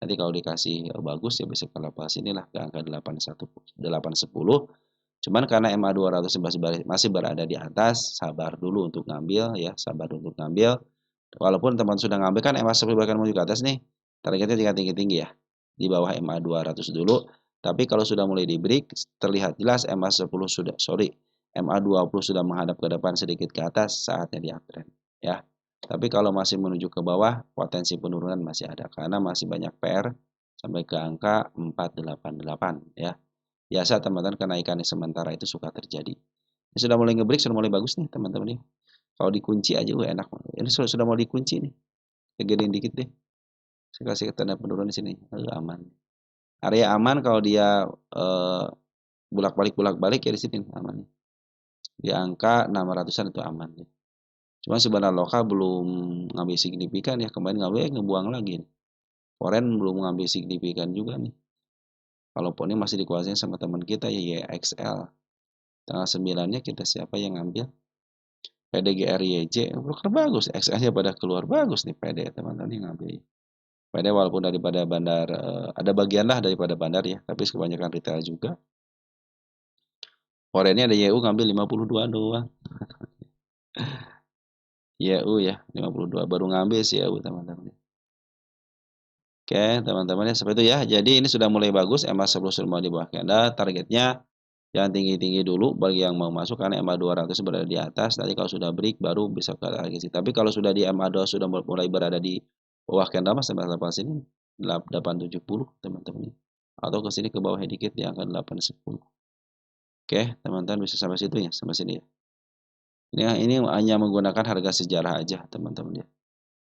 Nanti kalau dikasih bagus ya bisa ke level sini lah, ke angka 810. Cuman karena MA 200 masih berada di atas, sabar dulu untuk ngambil ya, sabar untuk ngambil. Walaupun teman sudah ngambil kan MA 10 bahkan menuju ke atas nih, targetnya tingkat tinggi-tinggi ya. Di bawah MA 200 dulu. Tapi kalau sudah mulai di break, terlihat jelas MA 10 sudah, MA 20 sudah menghadap ke depan sedikit ke atas, saatnya di uptrend ya. Tapi kalau masih menuju ke bawah, potensi penurunan masih ada karena masih banyak PR sampai ke angka 488 ya. Biasa teman-teman kenaikan sementara itu suka terjadi. Ini sudah mulai ngebreak, sudah mulai bagus nih teman-teman nih. Kalau dikunci aja enak. Ini sudah mau dikunci nih. Gedein dikit deh. Saya kasih tanda penurunan di sini. Aman. Area aman kalau dia bolak-balik ya di sini aman nih. Di angka 600-an itu aman nih. Cuma sebenarnya lokal belum ngambil signifikan ya. Kemarin ngambil ngebuang lagi nih. Foreign belum ngambil signifikan juga nih. Walaupun ini masih dikuasain sama teman kita ya YXL. Tanggal 9-nya kita siapa yang ngambil? PDGRYJ broker bagus, XL-nya pada keluar bagus nih PD teman-teman yang ngambil. PD walaupun daripada bandar ada bagian lah daripada bandar ya, tapi kebanyakan retail juga. Foreign-nya ada YU ngambil 52 doang. YU ya, 52 baru ngambil sih YU teman-teman. Oke, teman-teman ya seperti itu ya. Jadi ini sudah mulai bagus, MA 10 sudah mau di bawah candle, targetnya jangan tinggi-tinggi dulu bagi yang mau masuk karena MA 200 berada di atas. Nanti kalau sudah break baru bisa ke target sini. Tapi kalau sudah di MA 2 sudah mulai berada di bawah candle mas sampai level sini 870 teman-teman. Atau ke sini ke bawah dikit di angka 810. Oke, teman-teman bisa sampai situ ya, sampai sini ya. Ini hanya menggunakan harga sejarah aja teman-teman ya.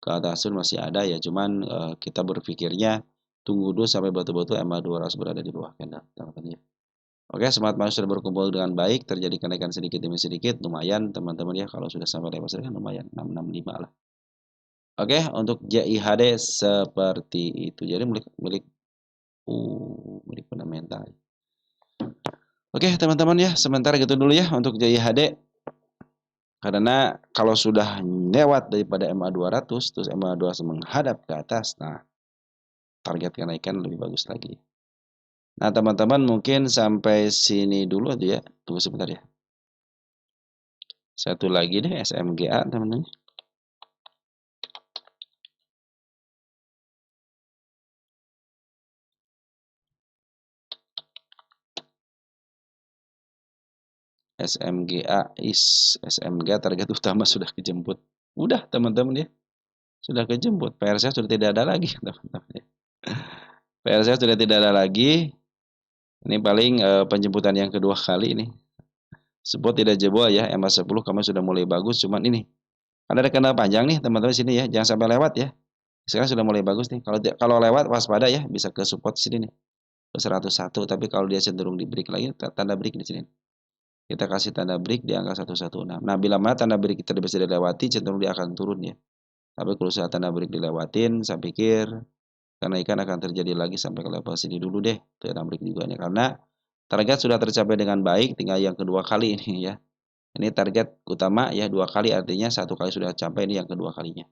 Ke atas masih ada ya, cuman kita berpikirnya tunggu dulu sampai betul-betul MA 200 berada di bawah candle teman-teman ya. Oke, Smart Money sudah berkumpul dengan baik, terjadi kenaikan sedikit demi sedikit, lumayan teman-teman ya, kalau sudah sampai level kan lumayan, 665 lah. Oke, untuk JIHD seperti itu, jadi milik fundamental. Oke teman-teman ya, sementara gitu dulu ya untuk JIHD, karena kalau sudah lewat daripada MA 200, terus MA 200 menghadap ke atas, nah target kenaikan lebih bagus lagi. Nah teman-teman mungkin sampai sini dulu aja ya, tunggu sebentar ya. Satu lagi deh SMGA teman-teman. SMGA target utama sudah kejemput. Udah teman-teman ya. Sudah kejemput. PR saya sudah tidak ada lagi teman-teman ya. PR saya sudah tidak ada lagi. Ini paling penjemputan yang kedua kali ini. Support tidak jebol ya. MA 10 kami sudah mulai bagus. Cuman ini. Ada kanal panjang nih teman-teman sini ya. Jangan sampai lewat ya. Sekarang sudah mulai bagus nih. Kalau lewat waspada ya. Bisa ke support sini nih. Ke 101. Tapi kalau dia cenderung di break lagi. Tanda break di sini. Kita kasih tanda break di angka 116. Nah, bila mana tanda break kita bisa dilewati, cenderung dia akan turun ya. Tapi kalau saat tanda break dilewatin, saya pikir kenaikan akan terjadi lagi sampai ke level sini dulu deh. Tanda break juga nih. Karena target sudah tercapai dengan baik, tinggal yang kedua kali ini ya. Ini target utama ya, 2 kali artinya 1 kali sudah capai, ini yang kedua kalinya.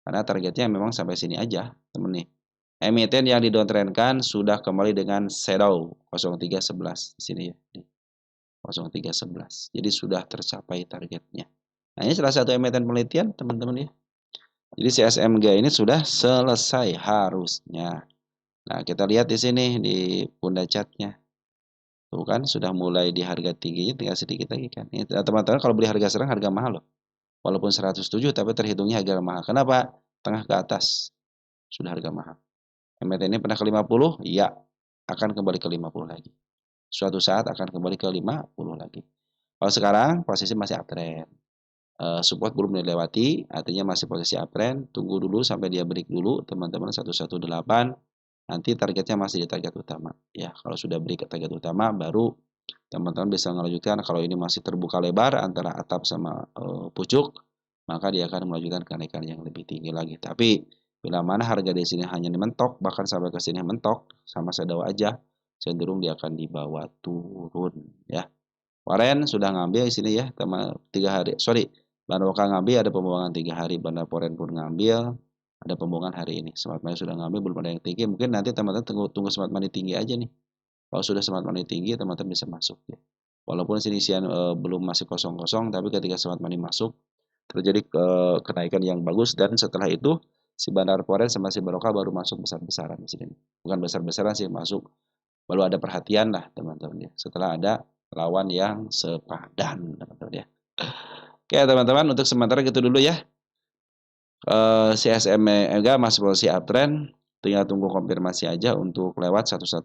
Karena targetnya memang sampai sini aja, temen nih. Emiten yang didowntrendkan sudah kembali dengan shadow 0311 di sini ya. 0311. Jadi sudah tercapai targetnya. Nah, ini salah satu emiten penelitian, teman-teman ya. Jadi CSMG ini sudah selesai harusnya. Nah, kita lihat di sini di bunda catnya. Tuh kan sudah mulai di harga tingginya tinggal sedikit lagi kan. Ini teman-teman kalau beli harga serang harga mahal loh. Walaupun 107 tapi terhitungnya harga mahal. Kenapa? Tengah ke atas. Sudah harga mahal. Emiten ini pernah ke 50? Ya, akan kembali ke 50 lagi. Suatu saat akan kembali ke 50 lagi. Kalau sekarang posisi masih uptrend. Support belum dilewati, artinya masih posisi uptrend. Tunggu dulu sampai dia break dulu, teman-teman 118. Nanti targetnya masih di target utama. Ya, kalau sudah break ke target utama, baru teman-teman bisa melanjutkan. Kalau ini masih terbuka lebar antara atap sama pucuk, maka dia akan melanjutkan kenaikan yang lebih tinggi lagi. Tapi bila mana harga di sini hanya mentok, bahkan sampai ke sini mentok, sama shadow aja, cenderung dia akan dibawa turun ya. Foreign sudah ngambil di sini ya, teman 3 hari. Sorry, Bandar lokal ngambil ada pembuangan 3 hari, Bandar Foreign pun ngambil. ada pembohongan hari ini. Smart money sudah ngambil, belum ada yang tinggi. Mungkin nanti teman-teman tunggu smart money tinggi aja nih. Kalau sudah smart money tinggi, teman-teman bisa masuk ya. Walaupun sini belum masih kosong-kosong, tapi ketika smart money masuk, terjadi kenaikan yang bagus, dan setelah itu si Bandar Forex sama si Barokah baru masuk besar-besaran di sini. Bukan besar-besaran sih, masuk baru ada perhatian lah teman-teman ya. Setelah ada lawan yang sepadan teman-teman ya. Oke teman-teman, untuk sementara gitu dulu ya. CSM Mega masih posisi uptrend, tinggal tunggu konfirmasi aja untuk lewat 116.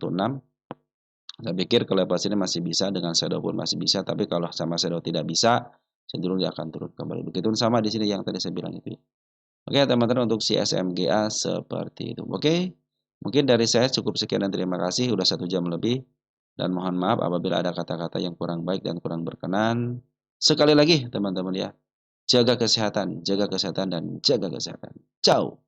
Saya pikir kalau level sini masih bisa, dengan shadow pun masih bisa, tapi kalau sama shadow tidak bisa, cenderung dia akan turun kembali. Begitu sama di sini yang tadi saya bilang itu. Oke teman-teman, untuk CSMGA seperti itu. Oke, mungkin dari saya cukup sekian dan terima kasih. Udah 1 jam lebih, dan mohon maaf apabila ada kata-kata yang kurang baik dan kurang berkenan. Sekali lagi teman-teman ya, jaga kesehatan dan jaga kesehatan. Ciao.